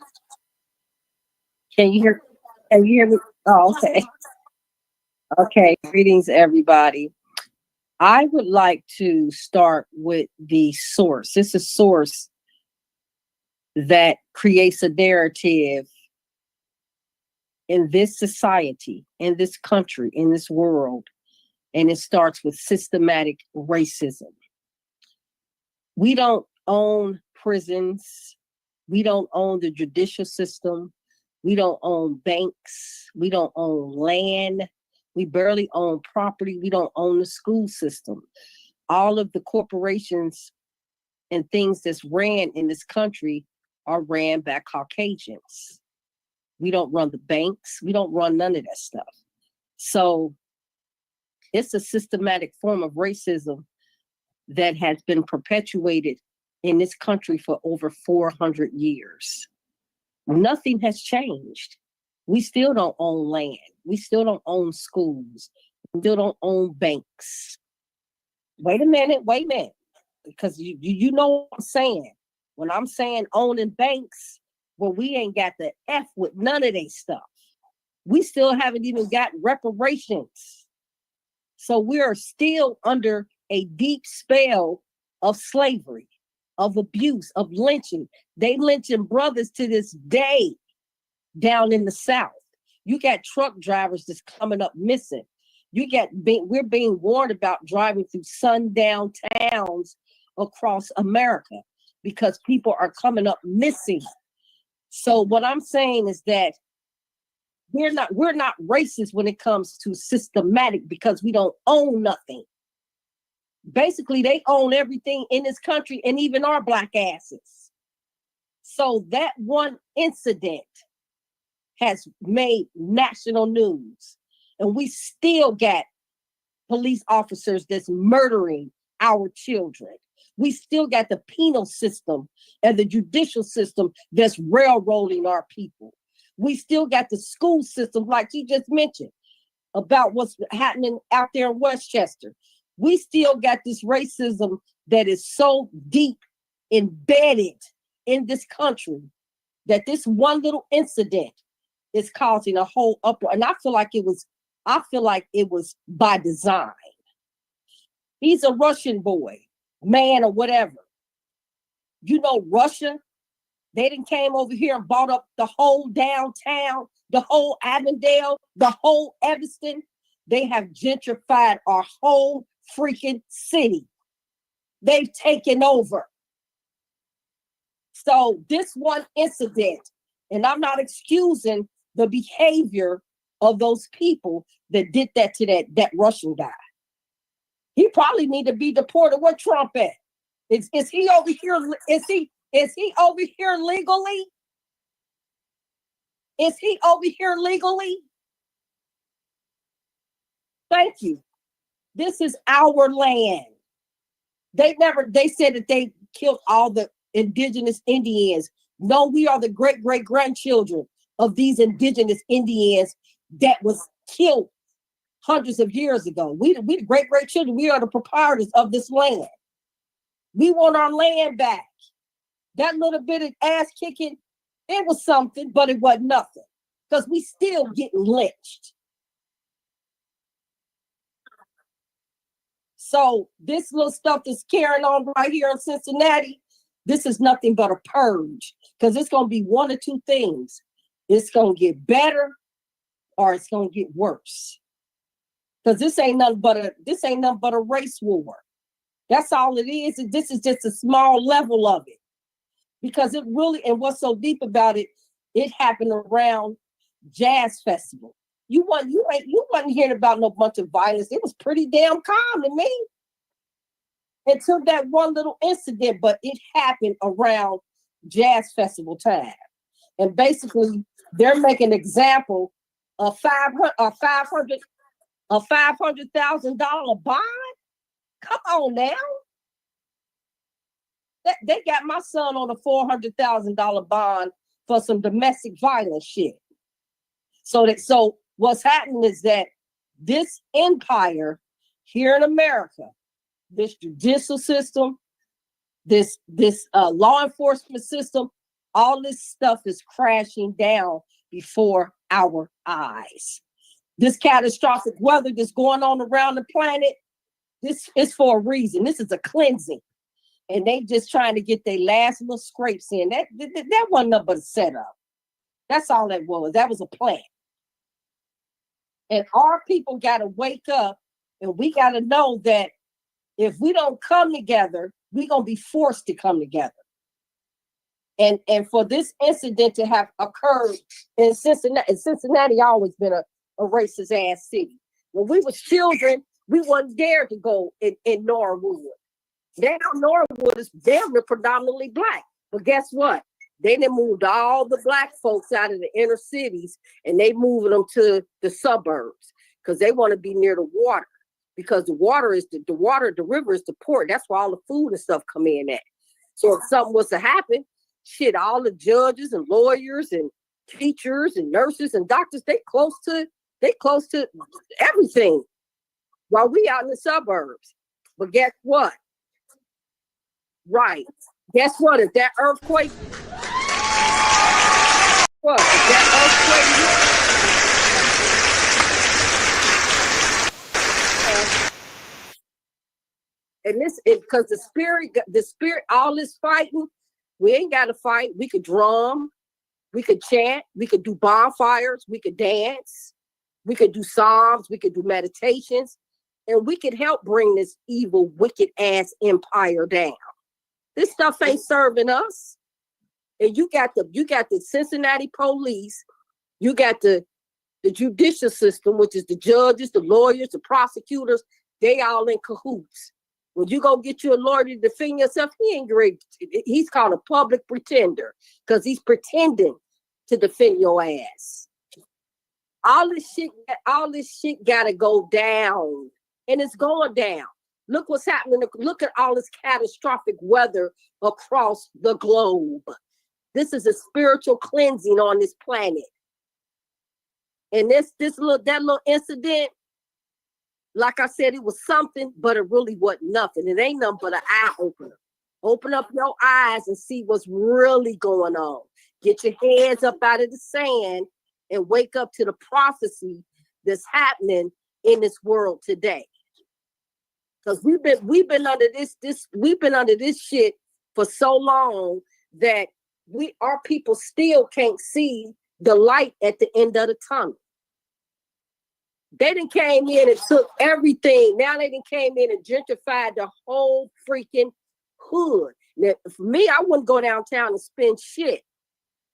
Speaker 11: Can you hear me? Oh, okay. Okay. Greetings, everybody. I would like to start with the source. It's a source that creates a narrative in this society, in this country, in this world, and it starts with systematic racism. We don't own prisons. We don't own the judicial system. We don't own banks. We don't own land. We barely own property. We don't own the school system. All of the corporations and things that's ran in this country are ran by Caucasians. We don't run the banks. We don't run none of that stuff. So it's a systematic form of racism that has been perpetuated in this country for over 400 years. Nothing has changed. We still don't own land. We still don't own schools. We still don't own banks. Wait a minute. Because you know what I'm saying. When I'm saying owning banks, well, we ain't got the F with none of that stuff. We still haven't even got reparations. So we are still under a deep spell of slavery, of abuse, of lynching. They lynching brothers to this day down in the South. You got truck drivers that's coming up missing. We're being warned about driving through sundown towns across America because people are coming up missing. So what I'm saying is that we're not racist when it comes to systematic because we don't own nothing. Basically, they own everything in this country and even our black asses. So that one incident has made national news. And we still got police officers that's murdering our children. We still got the penal system and the judicial system that's railroading our people. We still got the school system, like you just mentioned, about what's happening out there in Westchester. We still got this racism that is so deep embedded in this country that this one little incident is causing a whole uproar. And I feel like it was by design. He's a Russian boy, man, or whatever. You know, Russia, they done came over here and bought up the whole downtown, the whole Avondale, the whole Evanston. They have gentrified our whole freaking city. They've taken over. So this one incident, and I'm not excusing the behavior of those people that did that to that Russian guy. He probably need to be deported. Where Trump at? Is he over here? Is he over here legally? Is he over here legally? Thank you. This is our land. They said that they killed all the indigenous Indians. No, we are the great-great-grandchildren of these indigenous Indians that was killed hundreds of years ago. We the great-great-children. We are the proprietors of this land. We want our land back. That little bit of ass kicking, it was something, but it wasn't nothing. Because we still getting lynched. So this little stuff that's carrying on right here in Cincinnati, this is nothing but a purge. Because it's going to be one or two things. It's going to get better or it's going to get worse. Because this ain't nothing but a race war. That's all it is. And this is just a small level of it. Because it really, and what's so deep about it, it happened around jazz festival. You wasn't hearing about no bunch of violence. It was pretty damn calm to me. Until that one little incident, but it happened around jazz festival time. And basically, they're making an example of $500,000 bond. Come on now. They got my son on a $400,000 bond for some domestic violence shit. So what's happening is that this empire here in America, this judicial system, this law enforcement system, all this stuff is crashing down before our eyes. This catastrophic weather that's going on around the planet, this is for a reason. This is a cleansing. And they just trying to get their last little scrapes in. That wasn't nothing but a setup. That's all that was. That was a plan. And our people got to wake up, and we got to know that if we don't come together, we're going to be forced to come together. And for this incident to have occurred in Cincinnati always been a racist ass city. When we was children, we wasn't dared to go in Norwood. Now Norwood is damn near predominantly black. But guess what? They done moved all the black folks out of the inner cities and they moving them to the suburbs because they want to be near the water. Because the river is the port. That's where all the food and stuff come in at. So if something was to happen, shit, all the judges and lawyers and teachers and nurses and doctors, they close to everything while we out in the suburbs. But guess what? Right. Guess what? If that earthquake, and this is because the spirit, all this fighting, we ain't got to fight. We could drum, we could chant, we could do bonfires, we could dance, we could do psalms, we could do meditations, and we could help bring this evil, wicked ass empire down. This stuff ain't serving us. And you got the Cincinnati police, you got the judicial system, which is the judges, the lawyers, the prosecutors, they all in cahoots. When you go get you a lawyer to defend yourself, he ain't great. He's called a public pretender because he's pretending to defend your ass. All this shit gotta go down. And it's going down. Look what's happening. Look at all this catastrophic weather across the globe. This is a spiritual cleansing on this planet. And that little incident, like I said, it was something, but it really wasn't nothing. It ain't nothing but an eye opener. Open up your eyes and see what's really going on. Get your heads up out of the sand and wake up to the prophecy that's happening in this world today. Because we've been under this shit for so long that our people still can't see the light at the end of the tunnel. They done came in and took everything. Now they done came in and gentrified the whole freaking hood. Now, for me, I wouldn't go downtown and spend shit.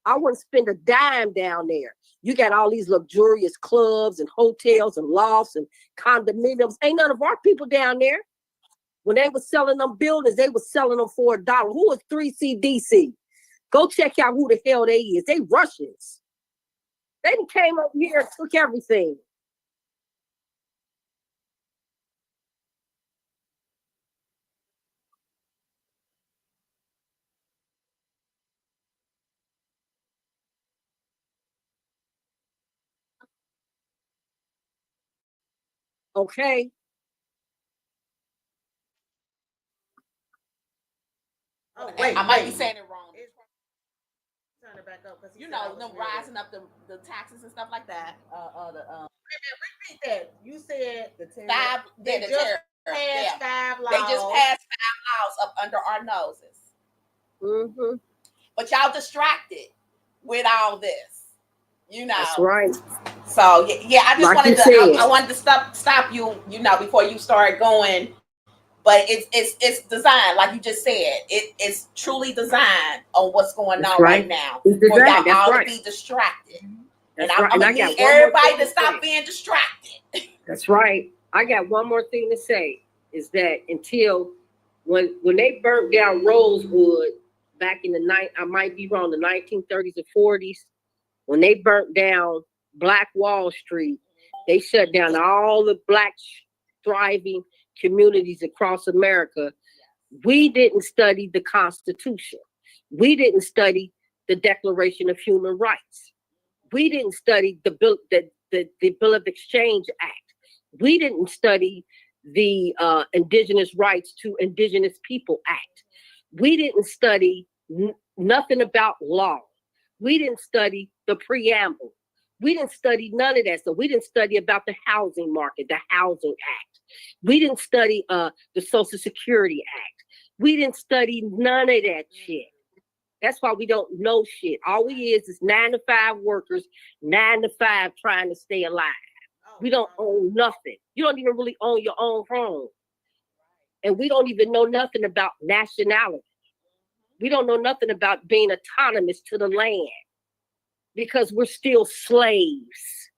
Speaker 11: I wouldn't spend a dime down there. You got all these luxurious clubs and hotels and lofts and condominiums. Ain't none of our people down there. When they were selling them buildings, they were selling them for $1. Who is 3CDC? Go check out who the hell they is. They Russians. They came over here and took everything. Okay.
Speaker 7: Oh, wait, I might be saying it wrong.
Speaker 6: Turn it back up,
Speaker 7: you know, them rising up the taxes and stuff like that.
Speaker 6: Repeat that. You said
Speaker 7: the tariff. They just passed 5 laws. They just passed 5 laws up under our noses.
Speaker 11: Mm-hmm.
Speaker 7: But y'all distracted with all this. You know.
Speaker 11: That's right.
Speaker 7: So yeah, I just
Speaker 11: like
Speaker 7: I wanted to stop you, you know, before you start going. But it's designed, like you just said. It's truly designed on what's going on right now for y'all all to be distracted. And I'm gonna need everybody to stop being distracted.
Speaker 11: That's right. I got one more thing to say is that until when they burnt down Rosewood back in I might be wrong, the 1930s and 40s, when they burnt down Black Wall Street, they shut down all the Black thriving communities across America. We didn't study the Constitution. We didn't study the Declaration of Human Rights. We didn't study the Bill of Exchange Act. We didn't study the Indigenous Rights to Indigenous People Act. We didn't study nothing about law. We didn't study the preamble. We didn't study none of that. So we didn't study about the housing market, the Housing Act. We didn't study the Social Security Act. We didn't study none of that shit. That's why we don't know shit. All we is 9 to 5 workers, 9 to 5 trying to stay alive. We don't own nothing. You don't even really own your own home. And we don't even know nothing about nationality. We don't know nothing about being autonomous to the land because we're still slaves.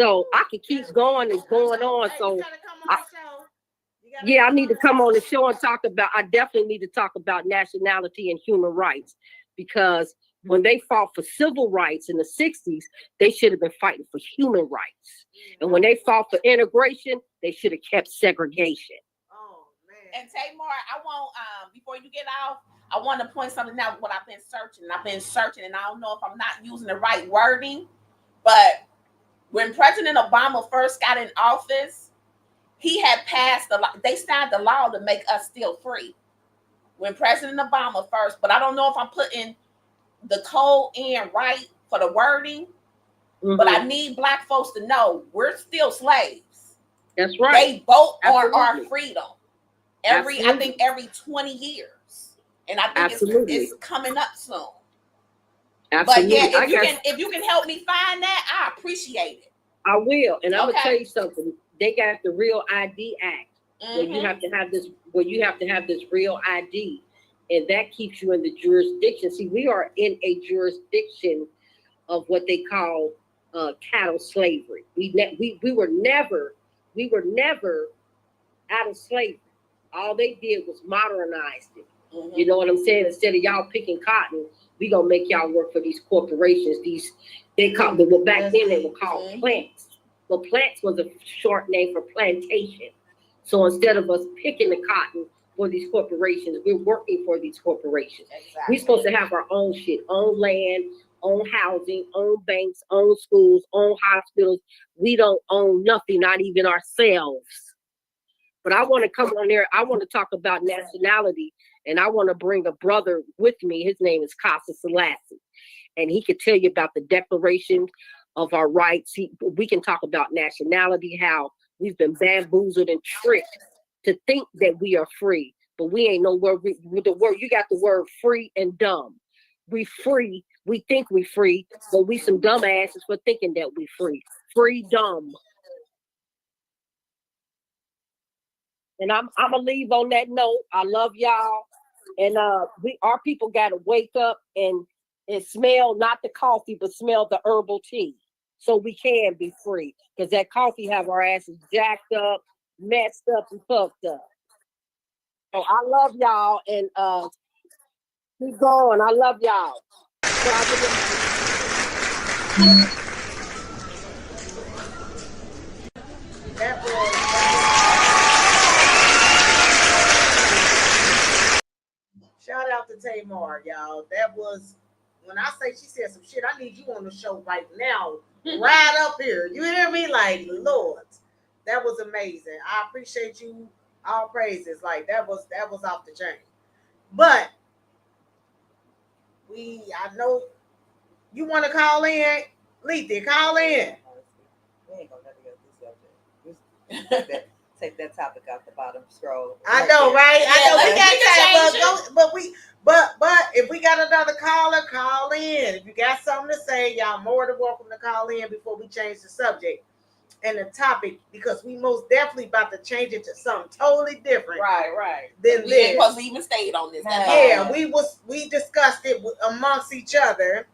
Speaker 11: So I can keep going and going on. So I need to come on the show and I definitely need to talk about nationality and human rights, because when they fought for civil rights in the 60s, they should have been fighting for human rights. And when they fought for integration, they should have kept segregation.
Speaker 7: Oh, man. And Tamar, I want, before you get off, I want to point something out what I've been searching, and I don't know if I'm not using the right wording, but when President Obama first got in office, he had passed they signed the law to make us still free. When President Obama first, but I don't know if I'm putting the code in right for the wording, but I need Black folks to know we're still slaves.
Speaker 11: That's right.
Speaker 7: They vote on our freedom I think every 20 years. And I think it's coming up soon.
Speaker 11: Absolutely.
Speaker 7: But yeah, if you can help me find that, I appreciate it.
Speaker 11: I will. And I'm gonna tell you something. They got the Real ID Act, where you have to have this real ID, and that keeps you in the jurisdiction. See, we are in a jurisdiction of what they call chattel slavery. We were never out of slavery. All they did was modernize it. You know what I'm saying? Instead of y'all picking cotton, we gonna make y'all work for these corporations. Back then they were called plants. Well, plants was a short name for plantation. So instead of us picking the cotton for these corporations, we're working for these corporations. Exactly. We're supposed to have our own shit, own land, own housing, own banks, own schools, own hospitals. We don't own nothing, not even ourselves. But I want to come on there. I want to talk about nationality, and I want to bring a brother with me. His name is Casa Selassie. and he could tell you about the Declaration of our rights. We can talk about nationality, how we've been bamboozled and tricked to think that we are free, but we ain't nowhere. With the word, you got the word free and dumb. We free. We think we free, but we some dumbasses for thinking that we free. Freedom. And I'm gonna leave on that note. I love y'all, and our people gotta wake up and smell not the coffee, but smell the herbal tea, so we can be free. Because that coffee have our asses jacked up, messed up, and fucked up. So I love y'all, and keep going. I love y'all.
Speaker 6: That was shout out to Tamar, y'all. That was when I say she said some shit. I need you on the show right now, right up here. You hear me? Like, Lord, that was amazing. I appreciate you. All praises. Like that was off the chain. But I know you want to call in, Letha. Call in.
Speaker 8: We ain't gonna never get this subject. Take that topic off the bottom scroll.
Speaker 6: I know, right? I know we got time, but if we got another caller, call in. If you got something to say, y'all more than welcome to call in before we change the subject and the topic, because we most definitely about to change it to something totally different.
Speaker 7: Right.
Speaker 6: Then
Speaker 7: we ain't supposed to even stayed on this.
Speaker 6: Yeah, we discussed it amongst each other.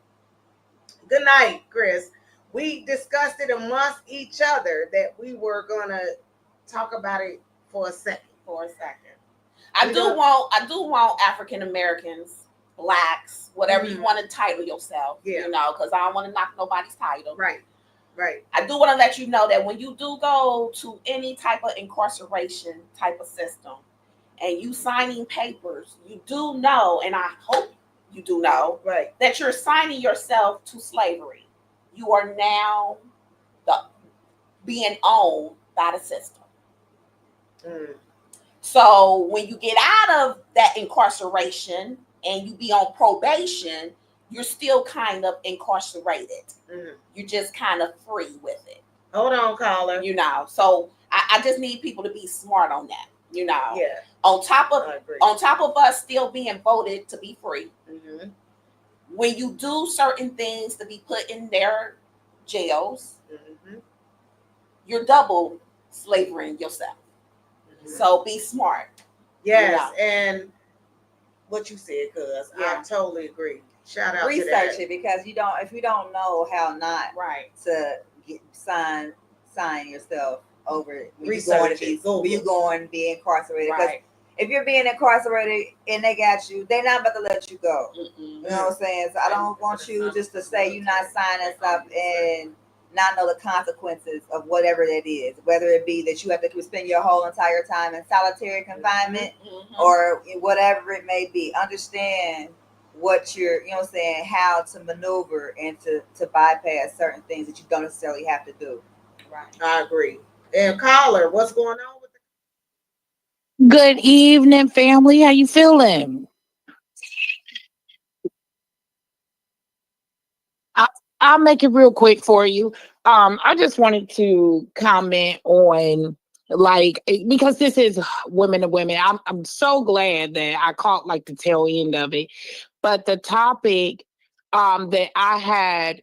Speaker 6: Good night, Chris. We discussed it amongst each other that we were gonna talk about it for a second.
Speaker 7: I do want African Americans, blacks, whatever you want to title yourself.
Speaker 6: Yeah.
Speaker 7: You know, because I don't want to knock nobody's title.
Speaker 6: Right.
Speaker 7: I do want to let you know that when you do go to any type of incarceration type of system and you signing papers, you do know, and I hope you do know,
Speaker 6: right,
Speaker 7: that you're signing yourself to slavery. You are now being owned by the system. So when you get out of that incarceration and you be on probation, you're still kind of incarcerated. You're just kind of free with it.
Speaker 6: Hold on, caller.
Speaker 7: You know, so I just need people to be smart on that. You know,
Speaker 6: yeah.
Speaker 7: On top of us still being voted to be free, when you do certain things to be put in their jails, you're double slavering yourself. So be smart.
Speaker 6: Yes,
Speaker 7: you know?
Speaker 6: And what you said, cuz I totally agree. Shout out
Speaker 8: research
Speaker 6: to that.
Speaker 8: it, because if you don't know how not to sign yourself over when you going to be incarcerated. Because if you're being incarcerated and they got you, they're not about to let you go. You know what I'm saying? So I don't want you just to say you're not signing stuff and not know the consequences of whatever that is, whether it be that you have to spend your whole entire time in solitary confinement or whatever it may be. Understand what you're, you know what I'm saying, how to maneuver and to bypass certain things that you don't necessarily have to do.
Speaker 6: Right. I agree. And caller, what's going on with
Speaker 12: Good evening, family. How you feeling? I'll make it real quick for you. I just wanted to comment on, like, because this is women to women. I'm so glad that I caught like the tail end of it. But the topic that I had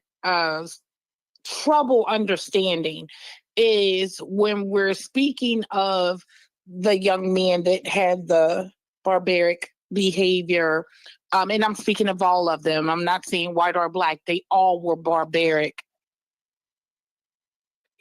Speaker 12: trouble understanding is when we're speaking of the young men that had the barbaric behavior. And I'm speaking of all of them. I'm not saying white or black. They all were barbaric.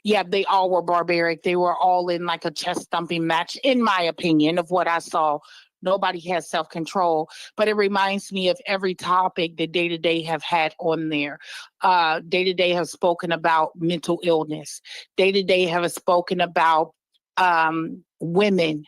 Speaker 12: Yeah, they all were barbaric. They were all in like a chest thumping match, in my opinion, of what I saw. Nobody has self-control, but it reminds me of every topic that Day to Day have had on there. Day to Day have spoken about mental illness. Day to Day have spoken about women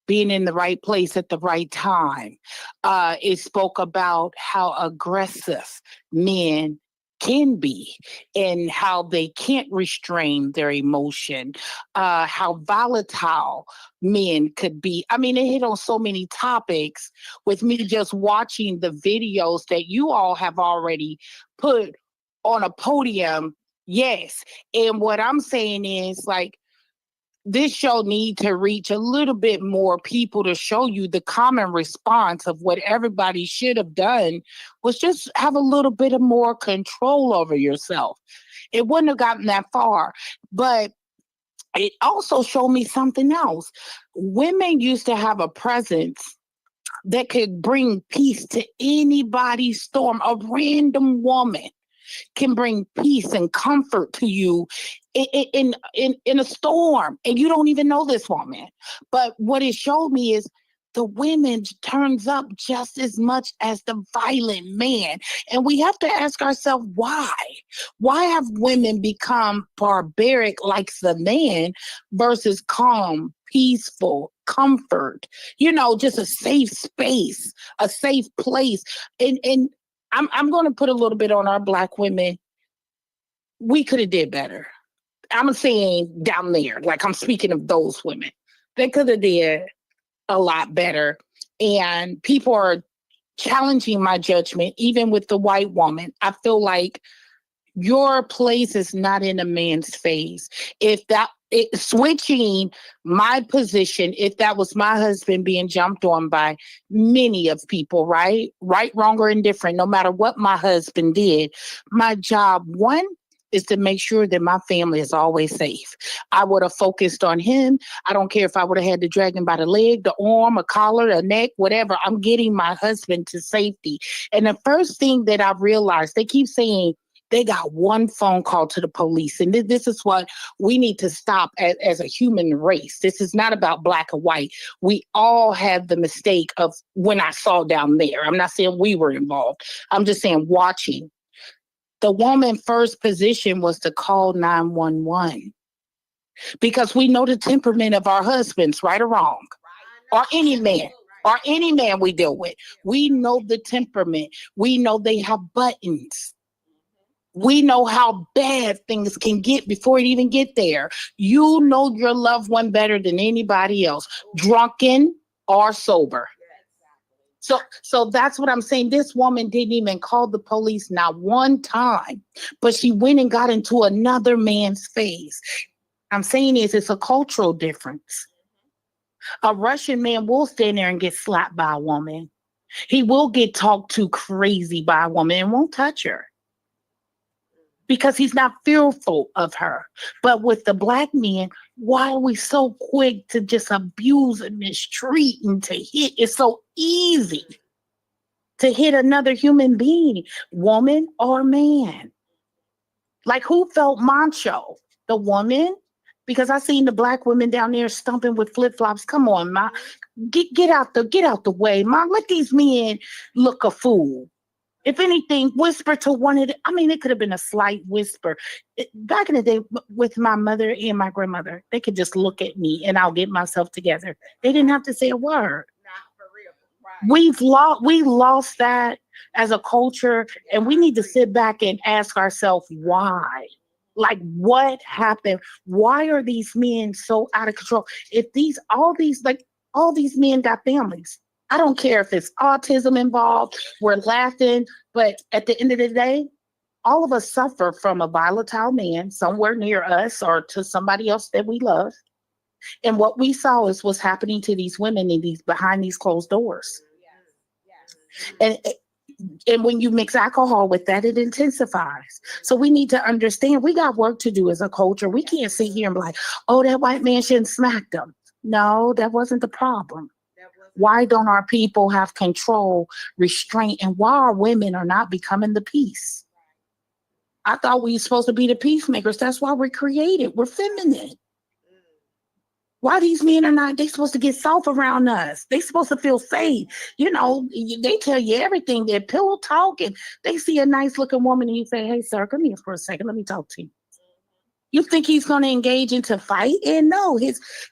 Speaker 12: being in the right place at the right time. It spoke about how aggressive men can be and how they can't restrain their emotion, how volatile men could be. I mean, it hit on so many topics with me just watching the videos that you all have already put on a podium. Yes. And what I'm saying is, like, this show need to reach a little bit more people to show you the common response of what everybody should have done was just have a little bit of more control over yourself. It wouldn't have gotten that far, but it also showed me something else. Women used to have a presence that could bring peace to anybody's storm. A random woman can bring peace and comfort to you in a storm, and you don't even know this woman. But what it showed me is the women turns up just as much as the violent man. And we have to ask ourselves why. Why have women become barbaric like the man versus calm, peaceful, comfort, just a safe space, a safe place. And I'm going to put a little bit on our Black women. We could have did better. I'm saying down there, like I'm speaking of those women. They could have did a lot better. And people are challenging my judgment, even with the white woman. I feel like your place is not in a man's face. Switching my position, if that was my husband being jumped on by many of people, right, wrong, or indifferent, no matter what my husband did, my job, one, is to make sure that my family is always safe. I would have focused on him. I don't care if I would have had to drag him by the leg, the arm, a collar, a neck, whatever. I'm getting my husband to safety. And the first thing that I realized, they keep saying, they got one phone call to the police. And this is what we need to stop as a human race. This is not about Black or white. We all have the mistake of when I saw down there. I'm not saying we were involved. I'm just saying watching. The woman's first position was to call 911 because we know the temperament of our husbands, right or wrong, or any man we deal with. We know the temperament. We know they have buttons. We know how bad things can get before it even get there. You know your loved one better than anybody else, drunken or sober. So that's what I'm saying. This woman didn't even call the police not one time, but she went and got into another man's face. I'm saying it's a cultural difference. A Russian man will stand there and get slapped by a woman. He will get talked to crazy by a woman and won't touch her because he's not fearful of her. But with the Black men, why are we so quick to just abuse and mistreat and to hit? It's so easy to hit another human being, woman or man. Like, who felt macho? The woman? Because I seen the Black women down there stomping with flip-flops. Come on, ma. Get out the way, ma. Let these men look a fool. If anything, whisper to one of them. I mean, it could have been a slight whisper. Back in the day with my mother and my grandmother, they could just look at me and I'll get myself together. They didn't have to say a word.
Speaker 6: Not for real. Right.
Speaker 12: We lost that as a culture, and we need to sit back and ask ourselves why. Like, what happened? Why are these men so out of control? If all these men got families. I don't care if it's autism involved, we're laughing, but at the end of the day, all of us suffer from a volatile man somewhere near us or to somebody else that we love. And what we saw is what's happening to these women behind these closed doors. And when you mix alcohol with that, it intensifies. So we need to understand we got work to do as a culture. We can't sit here and be like, oh, that white man shouldn't smack them. No, that wasn't the problem. Why don't our people have control, restraint, and why our women are not becoming the peace? I thought we were supposed to be the peacemakers. That's why we're created. We're feminine. Why these men are not, they supposed to get soft around us. They supposed to feel safe. They tell you everything. They're pillow talk, and they see a nice looking woman and you say, hey, sir, come here for a second. Let me talk to you. You think he's going to engage into fight? And no,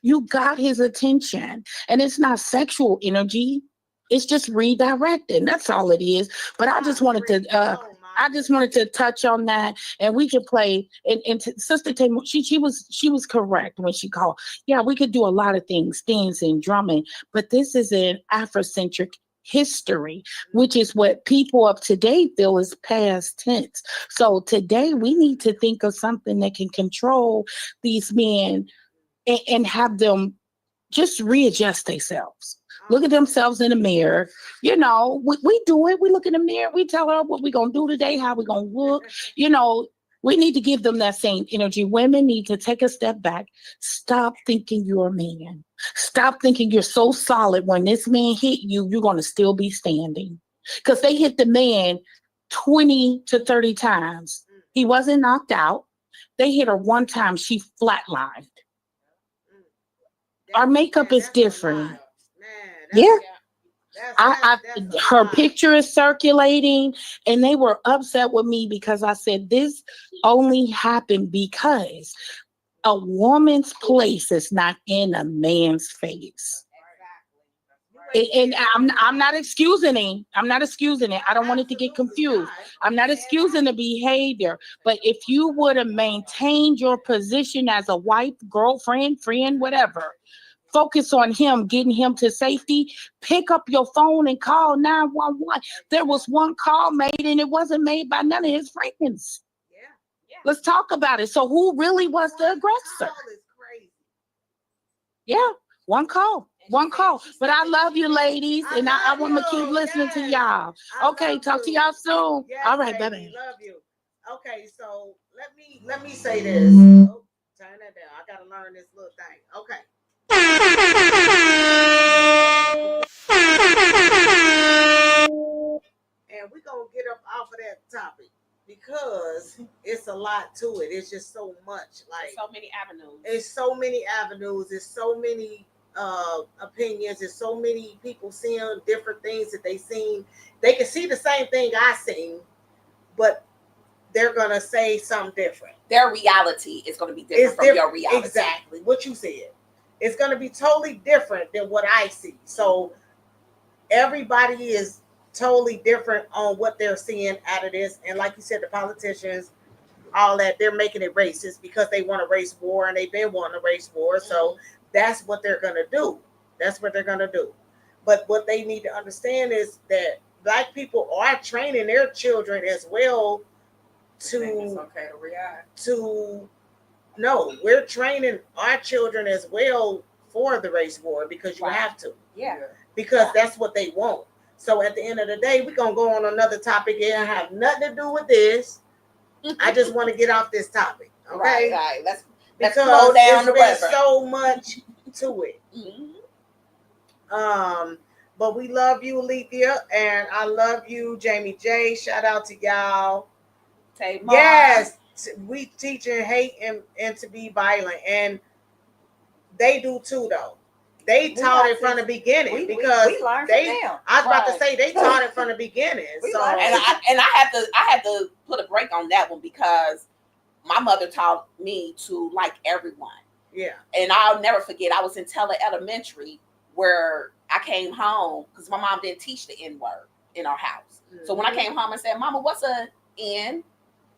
Speaker 12: you got his attention. And it's not sexual energy. It's just redirecting. That's all it is. But I just wanted to I just wanted to touch on that, and we could play. And Sister Tam, she was correct when she called. Yeah, we could do a lot of things, dancing, drumming, but this is an Afrocentric history, which is what people of today feel is past tense. So today we need to think of something that can control these men and have them just readjust themselves. Look at themselves in the mirror. You know, we do it. We look in the mirror. We tell her what we're going to do today, how we're going to look. You know, we need to give them that same energy. Women need to take a step back. Stop thinking you're a man. Stop thinking you're so solid. When this man hit you, you're going to still be standing. Because they hit the man 20 to 30 times. He wasn't knocked out. They hit her one time. She flatlined. Our makeup is different. Yeah. Her picture is circulating, and they were upset with me because I said this only happened because a woman's place is not in a man's face. And I'm not excusing it. I'm not excusing it. I don't want it to get confused. I'm not excusing the behavior. But if you would have maintained your position as a wife, girlfriend, friend, whatever, focus on him, getting him to safety, pick up your phone and call 911. There was one call made, and it wasn't made by none of his friends. Let's talk about it. So who really was the aggressor? Yeah, one call. But I love you, ladies, and I want to keep listening to y'all. Okay, talk to y'all soon. All right, baby.
Speaker 6: Love you. Okay, so let me say this. Oh, turn that down. I gotta learn this little thing. Okay. And we're gonna get up off of that topic because it's a lot to it. It's just so much. Like
Speaker 7: so many avenues.
Speaker 6: It's so many avenues. It's so many opinions. There's so many people seeing different things that they seen. They can see the same thing I seen, but they're gonna say something different.
Speaker 7: Their reality is gonna be different from your reality.
Speaker 6: Exactly what you said. It's gonna be totally different than what I see. So everybody is totally different on what they're seeing out of this. And like you said, the politicians, all that, they're making it racist because they want a race war, and they've been wanting a race war. So that's what they're gonna do. That's what they're gonna do. But what they need to understand is that Black people are training their children as well to
Speaker 10: it's okay to react.
Speaker 6: No, we're training our children as well for the race war because you have to.
Speaker 7: Yeah.
Speaker 6: Because that's what they want. So at the end of the day, we're gonna go on another topic. It have nothing to do with this. I just want to get off this topic. Okay.
Speaker 7: Right. Let's
Speaker 6: slow
Speaker 7: down the
Speaker 6: there's
Speaker 7: river.
Speaker 6: So much to it. But we love you, Alethea, and I love you, Jamie J. Shout out to y'all.
Speaker 7: Tamar.
Speaker 6: Yes, we teaching hate and to be violent, and they do too, though. They taught it from the beginning because
Speaker 8: we learned
Speaker 6: they.
Speaker 8: from them.
Speaker 6: I was about to say they taught it from the beginning. So
Speaker 7: And I had to put a break on that one because my mother taught me to like everyone.
Speaker 6: Yeah.
Speaker 7: And I'll never forget, I was in Teller Elementary where I came home because my mom didn't teach the N-word in our house. So when I came home and said, Mama, what's a N?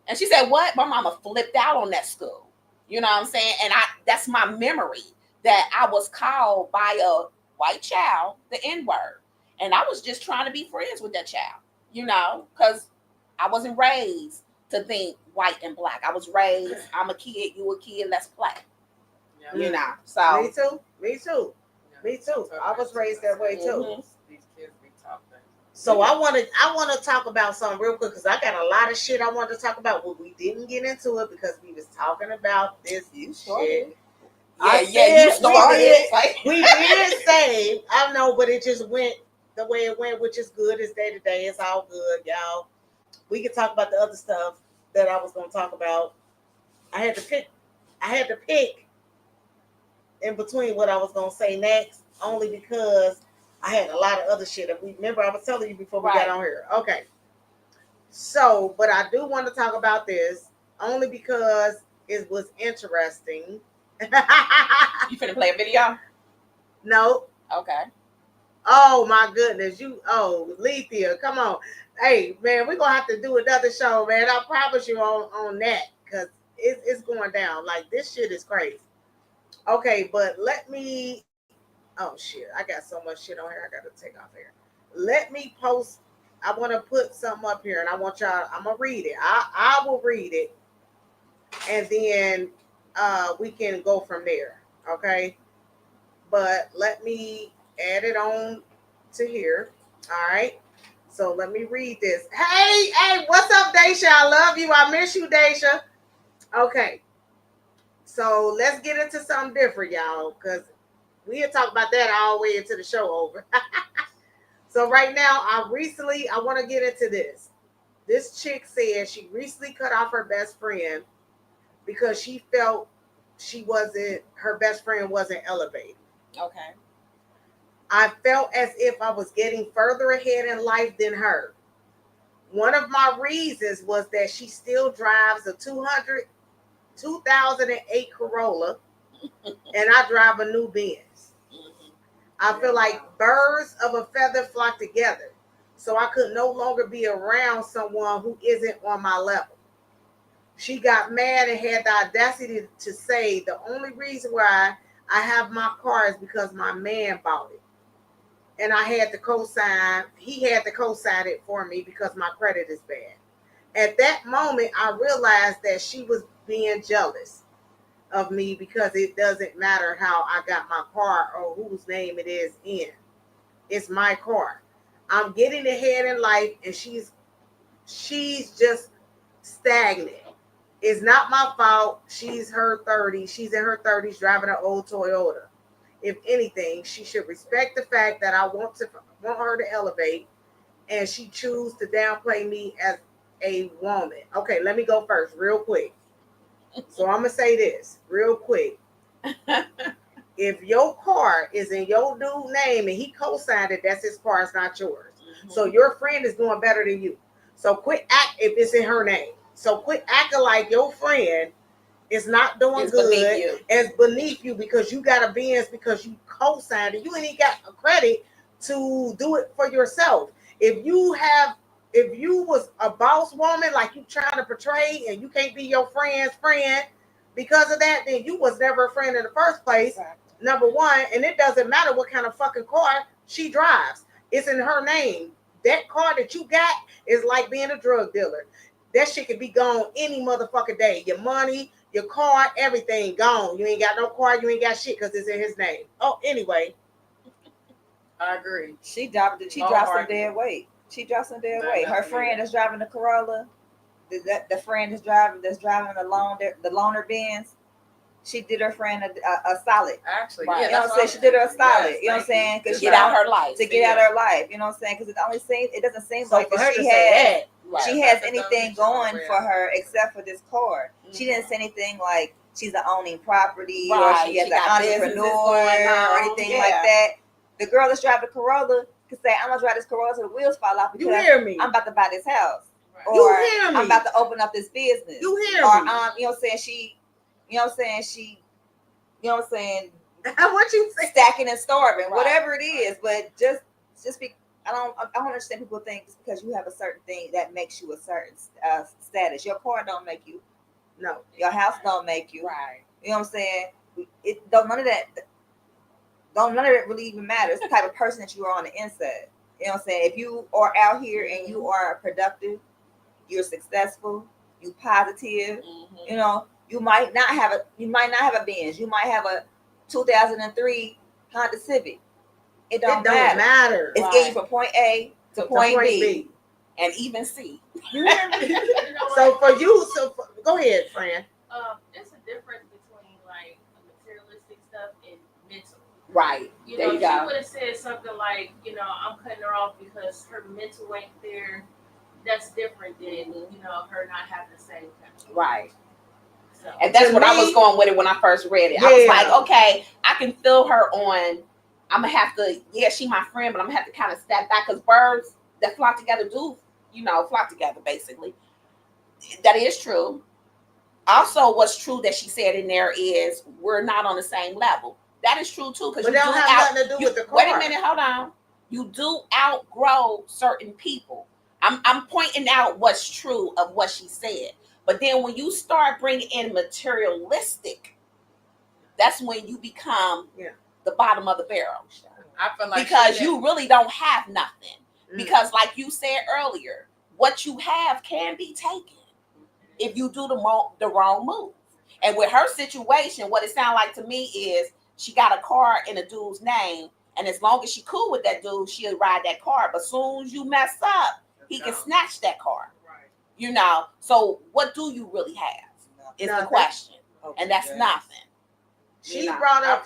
Speaker 7: And she said, what? My mama flipped out on that school. You know what I'm saying? And that's my memory, that I was called by a white child the N-word. And I was just trying to be friends with that child, you know, because I wasn't raised to think white and Black. I was raised, I'm a kid, you a kid, let's play.
Speaker 10: Yeah.
Speaker 7: You know, so.
Speaker 6: Me too. I was raised that way too.
Speaker 10: These kids be talking.
Speaker 6: So I want to talk about something real quick because I got a lot of shit I wanted to talk about, but we didn't get into it because we was talking about this shit.
Speaker 7: You started.
Speaker 6: We did say, I know, but it just went the way it went, which is good. It's day to day. It's all good, y'all. We can talk about the other stuff that I was going to talk about. I had to pick in between what I was going to say next, only because I had a lot of other shit. Remember, I was telling you before we got on here. Okay. So, but I do want to talk about this only because it was interesting.
Speaker 7: You finna play a video?
Speaker 6: No.
Speaker 7: Okay.
Speaker 6: Oh my goodness, Lethea, come on. Hey man, we're gonna have to do another show, man. I promise you on that, because it's going down. Like, this shit is crazy. Okay, but let me. Oh shit, I got so much shit on here. I gotta take off here. Let me post. I want to put something up here, and I want y'all. I'm gonna read it. I will read it, and then we can go from there. Okay, but let me add it on to here. All right. So let me read this. Hey, what's up, Daisha? I love you. I miss you, Daisha. Okay. So let's get into something different, y'all, because we had talked about that all the way into the show over. So right now, I want to get into this. This chick said she recently cut off her best friend because she felt her best friend wasn't elevated.
Speaker 7: Okay.
Speaker 6: I felt as if I was getting further ahead in life than her. One of my reasons was that she still drives a 2008 Corolla, and I drive a new Benz. I feel like birds of a feather flock together, so I could no longer be around someone who isn't on my level. She got mad and had the audacity to say the only reason why I have my car is because my man bought it. And I had to co-sign, he had to co-sign it for me because my credit is bad. At that moment, I realized that she was being jealous of me because it doesn't matter how I got my car or whose name it is in. It's my car. I'm getting ahead in life, and she's just stagnant. It's not my fault. She's in her 30s driving an old Toyota. If anything, she should respect the fact that I want her to elevate, and she choose to downplay me as a woman. Okay, let me go first real quick. So I'm going to say this real quick. If your car is in your dude's name and he co-signed it, that's his car, it's not yours. Mm-hmm. So your friend is doing better than you. So quit act if it's in her name. So quit acting like your friend is not doing good. It's beneath you because you got a Benz because you co-signed it. You ain't even got a credit to do it for yourself. If you was a boss woman like you trying to portray and you can't be your friend's friend because of that, then you was never a friend in the first place. Exactly. Number one, and it doesn't matter what kind of fucking car she drives. It's in her name. That car that you got is like being a drug dealer. That shit could be gone any motherfucking day. Your money, your car, everything gone. You ain't got no car, you ain't got shit because it's in his name. Oh, anyway.
Speaker 10: I agree.
Speaker 8: She dropped some dead weight. She dropped some dead weight. Her friend is driving the Corolla. The friend is driving the loaner Benz. She did her friend a solid.
Speaker 10: Actually,
Speaker 8: right. You know what I'm saying? She did her a solid. You know what I'm saying?
Speaker 7: To get out her life.
Speaker 8: To get out her life. You know what I'm saying? Because it doesn't seem like that she has anything going for her except for this car. Mm-hmm. She didn't say anything like she's owning property or she has an entrepreneur or anything like that. The girl that's driving the Corolla could say, I'm gonna drive this Corolla till the wheels fall off because
Speaker 6: you hear me.
Speaker 8: I'm about to buy this house. Right. Or
Speaker 6: you hear me.
Speaker 8: I'm about to open up this business.
Speaker 6: You hear
Speaker 8: or,
Speaker 6: me.
Speaker 8: You know what I'm saying? You know what I'm saying?
Speaker 6: What you say?
Speaker 8: Stacking and starving, right. Whatever it is. But just be. I don't understand people think just because you have a certain thing that makes you a certain status. Your car don't make you. No. Your house don't make you.
Speaker 7: Right.
Speaker 8: You know what I'm saying? None of that really even matters. The type of person that you are on the inside. You know what I'm saying? If you are out here and you are productive, you're successful, you positive, you know, you might not have a Benz. You might have a 2003 Honda Civic. It don't matter. It's getting you from point A to point B.
Speaker 7: And even C.
Speaker 6: You hear me? So for you, go ahead, Fran.
Speaker 10: It's a difference between like materialistic stuff and mental.
Speaker 7: Right.
Speaker 10: You know, if she would have said something like, you know, I'm cutting her off because her mental ain't there, that's different than, you know, her not having the same connection.
Speaker 7: Right. So, and that's what I was going with it when I first read it. I was like, okay, I can feel her on, I'm going to have to, she my friend, but I'm going to have to kind of step back because birds that flock together flock together basically. That is true. Also, what's true that she said in there is we're not on the same level. That is true too.
Speaker 6: But they don't have nothing to do with the car.
Speaker 7: Wait a minute, hold on. You do outgrow certain people. I'm pointing out what's true of what she said. But then when you start bringing in materialistic, that's when you become the bottom of the barrel.
Speaker 10: I feel like
Speaker 7: because you really don't have nothing. Because like you said earlier, what you have can be taken if you do the wrong move. And with her situation, what it sounds like to me is she got a car in a dude's name, and as long as she cool with that dude, she'll ride that car. But soon as you mess up, he can snatch that car. Right. You know, so what do you really have is the question. And that's nothing.
Speaker 6: She brought up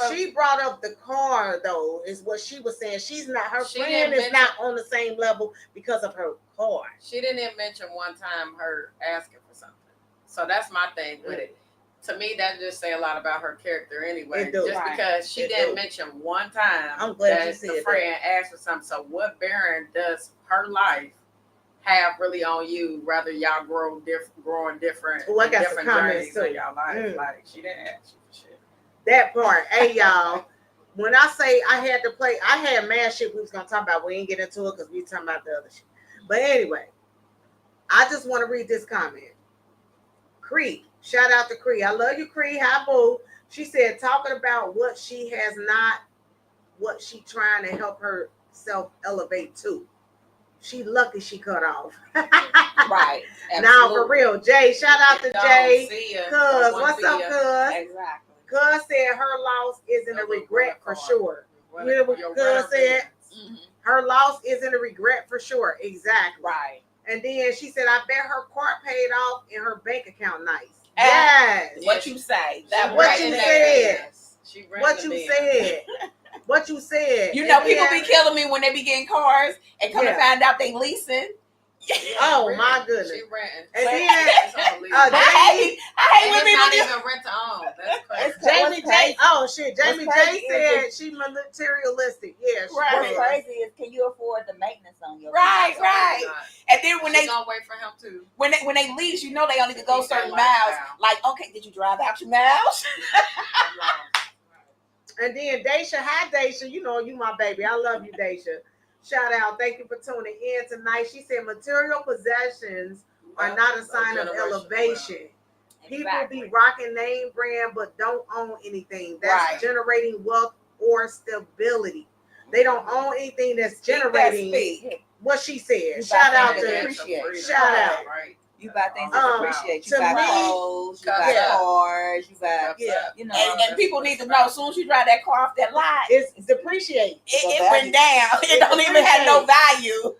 Speaker 6: the car though, is what she was saying. She's not, her friend is not on the same level because of her car.
Speaker 10: She didn't mention one time her asking for something. So that's my thing with it. To me, that just say a lot about her character anyway. Just because she didn't mention one time that the friend asked for something. So what bearing does her life have really on you, rather y'all growing different journeys in y'all life? Like, she didn't ask you for shit.
Speaker 6: That part. Hey, y'all. When I say I had to play, I had mad shit we was going to talk about. We ain't get into it because we talking about the other shit. But anyway, I just want to read this comment. Cree. Shout out to Cree. I love you, Cree. Hi, boo. She said, talking about what she has not, what she trying to help herself elevate to. She lucky she cut off.
Speaker 7: Right.
Speaker 6: Now, for real. Jay, shout out to Jay. Cuz, what's up, Cuz?
Speaker 7: Exactly.
Speaker 6: Cuz said her loss isn't a regret for sure. You hear what Cuz said? Her loss isn't a regret for sure. Exactly.
Speaker 7: Right.
Speaker 6: And then she said, I bet her car paid off and her bank account nice. Yes.
Speaker 7: What you say?
Speaker 6: What you said. What you said. What you said.
Speaker 7: You know, people be killing me when they be getting cars and come to find out they leasing.
Speaker 6: Oh my goodness.
Speaker 10: She renting.
Speaker 6: And then
Speaker 7: I hate when people
Speaker 10: not even rent to own. That's crazy.
Speaker 6: Jamie J said she materialistic. Yeah,
Speaker 8: what's crazy is, can you afford the maintenance on your
Speaker 7: right. And then when they
Speaker 10: gonna wait for him to
Speaker 7: when they lease, you know they only can go certain miles. Like, okay, did you drive out your miles?
Speaker 6: And then Daisha, hi Daisha, you know you my baby. I love you, Daisha. Shout out. Thank you for tuning in tonight. She said material possessions are not a sign of elevation. People be rocking name brand but don't own anything. That's generating wealth or stability. They don't own anything that's generating what she said. Shout out to appreciate. Shout out.
Speaker 8: You buy things that appreciate. You buy clothes, you buy cars, you buy, you know.
Speaker 7: And people need to know, as soon as you drive that car off that lot,
Speaker 6: it's depreciating.
Speaker 7: It went down. It don't even have no value.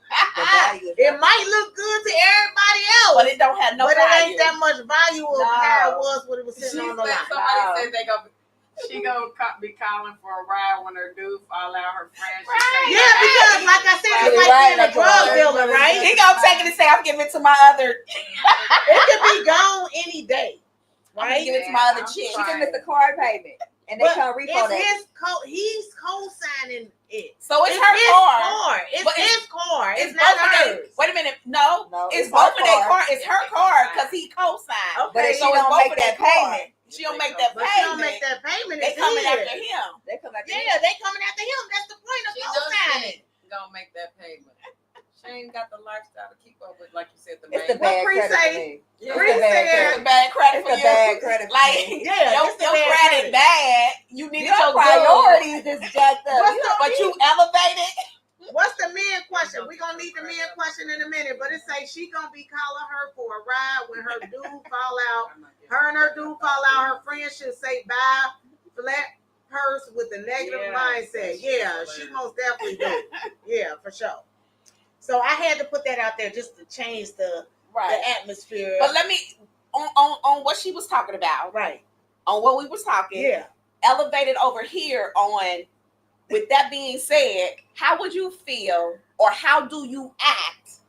Speaker 6: It might look good to everybody else,
Speaker 7: but it don't have no value.
Speaker 6: But it ain't that much value of how it was when it was sitting on the lot.
Speaker 10: Somebody said she gonna be calling for a ride when her dude fall out, her friend.
Speaker 6: Yeah, because like I said, it's like being a drug dealer, right?
Speaker 7: He gonna take it and say, "I'm giving it to my other."
Speaker 6: It could be gone any day, right?
Speaker 7: Give it to my other chick.
Speaker 8: She can miss the card payment, and they can't refund it.
Speaker 6: He's co-signing it,
Speaker 7: so it's her car.
Speaker 6: It's his car. It's
Speaker 7: not
Speaker 6: hers.
Speaker 7: Wait a minute, no, it's both of their car. It's her car because he co-signed.
Speaker 8: But if she don't make that payment.
Speaker 7: She don't make that payment.
Speaker 6: She don't make that payment.
Speaker 7: They coming after him.
Speaker 8: They coming after
Speaker 6: him. They coming after him. That's the point of co-signing.
Speaker 10: Gonna make that payment. She ain't got the lifestyle to keep up with, like you said.
Speaker 8: It's the bad credit for me.
Speaker 7: It's the bad credit for you.
Speaker 8: Bad credit for
Speaker 7: like,
Speaker 8: me.
Speaker 7: Your credit bad. You need
Speaker 8: your priorities is jacked up.
Speaker 7: But you elevated.
Speaker 6: What's the men question? We're going to need the men question in a minute, but it say she going to be calling her for a ride when her dude fall out. Her and her dude fall out. Her friend should say bye, flat purse with a negative mindset. Yeah, she most definitely do. Yeah, for sure. So I had to put that out there just to change the atmosphere.
Speaker 7: But let me, on what she was talking about.
Speaker 6: Right.
Speaker 7: On what we was talking.
Speaker 6: Yeah.
Speaker 7: Elevated over here on, with that being said, how would you feel or how do you act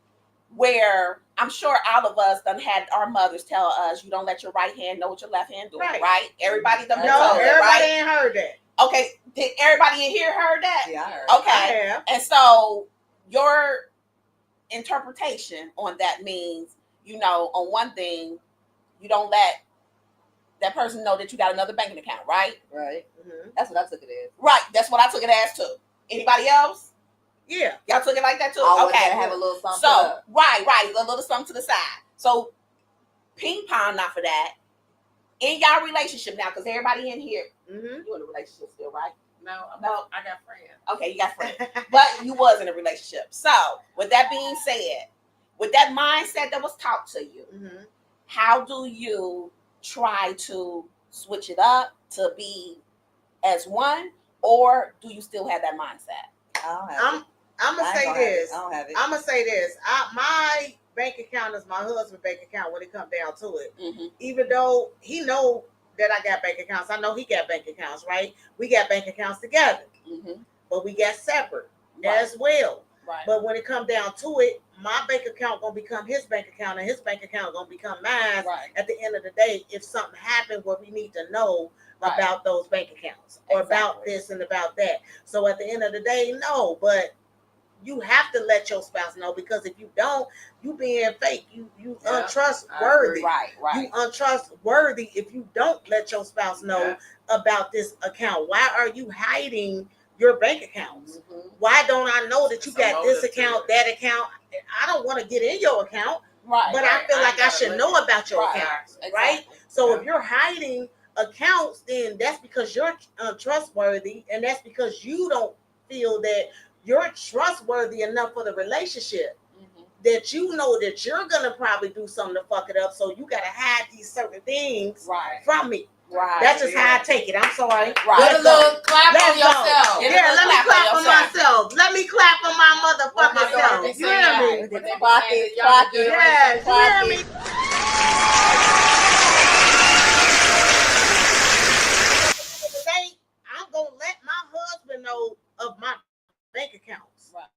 Speaker 7: where I'm sure all of us done had our mothers tell us you don't let your right hand know what your left hand doing, right? Everybody done been told that, right?
Speaker 6: Everybody ain't heard that.
Speaker 7: Okay, did everybody in here heard that?
Speaker 8: Yeah, I heard.
Speaker 7: Okay. And so your interpretation on that means, you know, on one thing, you don't let that person know that you got another banking account, right?
Speaker 8: Right. That's what I took it as.
Speaker 7: Right. That's what I took it as too. Anybody else?
Speaker 6: Yeah.
Speaker 7: Y'all took it like that too?
Speaker 8: Always
Speaker 7: Okay.
Speaker 8: gotta have a little something.
Speaker 7: So, right, a little something to the side. So, ping pong not for that. In y'all relationship now, because everybody in here, you in a relationship still, right?
Speaker 10: No, I got friends.
Speaker 7: Okay, you got friends. But you was in a relationship. So, with that being said, with that mindset that was taught to you, how do you try to switch it up to be as one, or do you still have that mindset?
Speaker 6: I'm gonna say this.
Speaker 8: I don't have it.
Speaker 6: I'm gonna say this. My bank account is my husband's bank account when it comes down to it. Even though he know that I got bank accounts, I know he got bank accounts, right? We got bank accounts together, but we got separate as well.
Speaker 7: Right.
Speaker 6: But when it comes down to it, my bank account gonna become his bank account, and his bank account gonna become mine.
Speaker 7: Right.
Speaker 6: At the end of the day, if something happened where we need to know about those bank accounts or about this and about that. So at the end of the day, no, but you have to let your spouse know, because if you don't, you being fake. You untrustworthy.
Speaker 7: Right.
Speaker 6: You untrustworthy if you don't let your spouse know about this account. Why are you hiding your bank accounts? Why don't I know that you got this account, that account? I don't want to get in your account, but I feel like I should know about your accounts, right? So if you're hiding accounts, then that's because you're untrustworthy, and that's because you don't feel that you're trustworthy enough for the relationship, that you know that you're gonna probably do something to fuck it up, so you gotta hide these certain things from me.
Speaker 7: Right.
Speaker 6: That's just how I take it. I'm sorry.
Speaker 7: Right.
Speaker 10: Put a little clap on yourself.
Speaker 6: Yeah, let me clap on myself. Let me clap on my motherfucking self. You hear me?
Speaker 8: Clock it.
Speaker 6: Yes, you hear me? Today, I'm gonna let my husband know of my bank accounts.
Speaker 7: Right.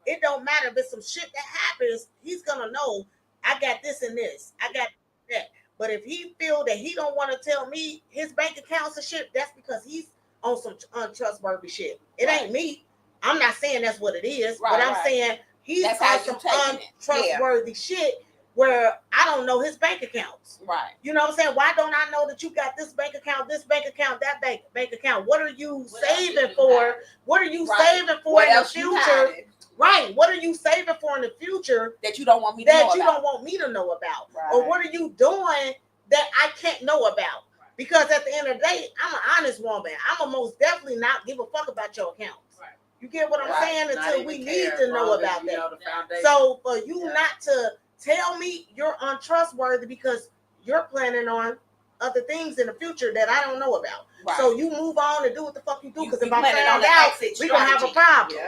Speaker 6: It don't matter if it's some shit that happens, he's gonna know I got this and this. I got that. But if he feel that he don't want to tell me his bank accounts and shit, that's because he's on some untrustworthy shit. It ain't me. I'm not saying that's what it is, but I'm saying he's on some untrustworthy shit where I don't know his bank accounts.
Speaker 7: Right.
Speaker 6: You know what I'm saying? Why don't I know that you got this bank account, that bank account? What are you saving for? What are you saving for in the future? Right. What are you saving for in the future
Speaker 7: that you don't want me to know about?
Speaker 6: don't want me to know about? Right. Or what are you doing that I can't know about? Because at the end of the day, I'm an honest woman. I'm gonna most definitely not give a fuck about your accounts. Right. You get what I'm saying? Until we need to know about that. So for you not to tell me you're untrustworthy because you're planning on other things in the future that I don't know about. Right. So you move on and do what the fuck you do. Because if I found out, we're going to have a problem.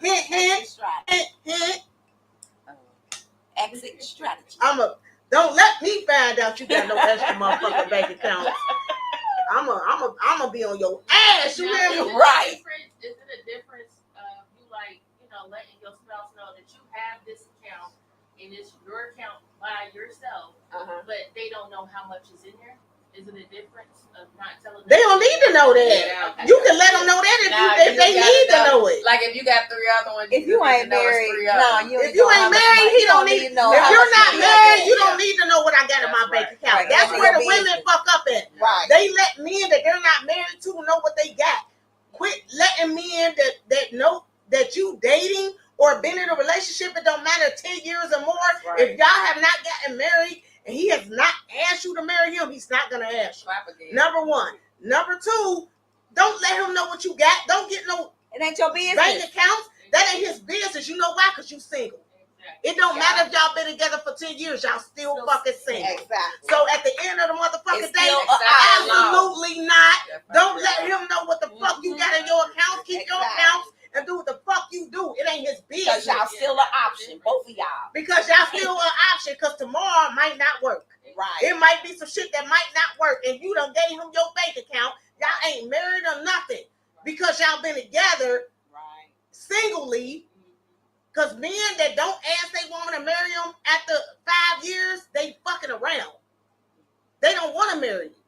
Speaker 6: Hint.
Speaker 7: Exit strategy.
Speaker 6: Don't let me find out you got no extra motherfucking bank accounts. I'm a be on your ass. You hear me?
Speaker 7: Right.
Speaker 10: Is it a difference of you letting your spouse know that you have this account and it's your account by yourself, but they don't know how much is in there? Is it a difference of not telling them?
Speaker 6: They don't need to know that. Yeah, you can let them know that if they need to know it.
Speaker 10: Like if you got 3 other ones,
Speaker 8: if you ain't married,
Speaker 6: if you ain't married, he don't need to know. If you're not married, you don't need to know what I got in my bank account. That's where the women fuck up at. Right. They let men that they're not married to know what they got. Quit letting men that know that you dating or been in a relationship. It don't matter 10 years or more. Right. If y'all have not gotten married and he has not asked you to marry him, he's not gonna ask you. Number one. Number two, don't let him know what you got. Don't get no.
Speaker 8: It ain't your business.
Speaker 6: Bank accounts. That ain't his business. You know why? Because you single. It don't matter if y'all been together for 10 years. Y'all still fucking single.
Speaker 8: Exactly.
Speaker 6: So at the end of the motherfucking day, absolutely not. Don't let him know what the fuck you got in your accounts. Keep your accounts and do what the fuck you do. It ain't his business.
Speaker 7: Because y'all still an option, both of y'all.
Speaker 6: Because y'all still an option. Because tomorrow might not work.
Speaker 7: Right.
Speaker 6: It might be some shit that might not work, and you done gave him your bank account. Y'all ain't married or nothing because y'all been together singly. Because men that don't ask they woman to marry them after 5 years, they fucking around. They don't want to marry you.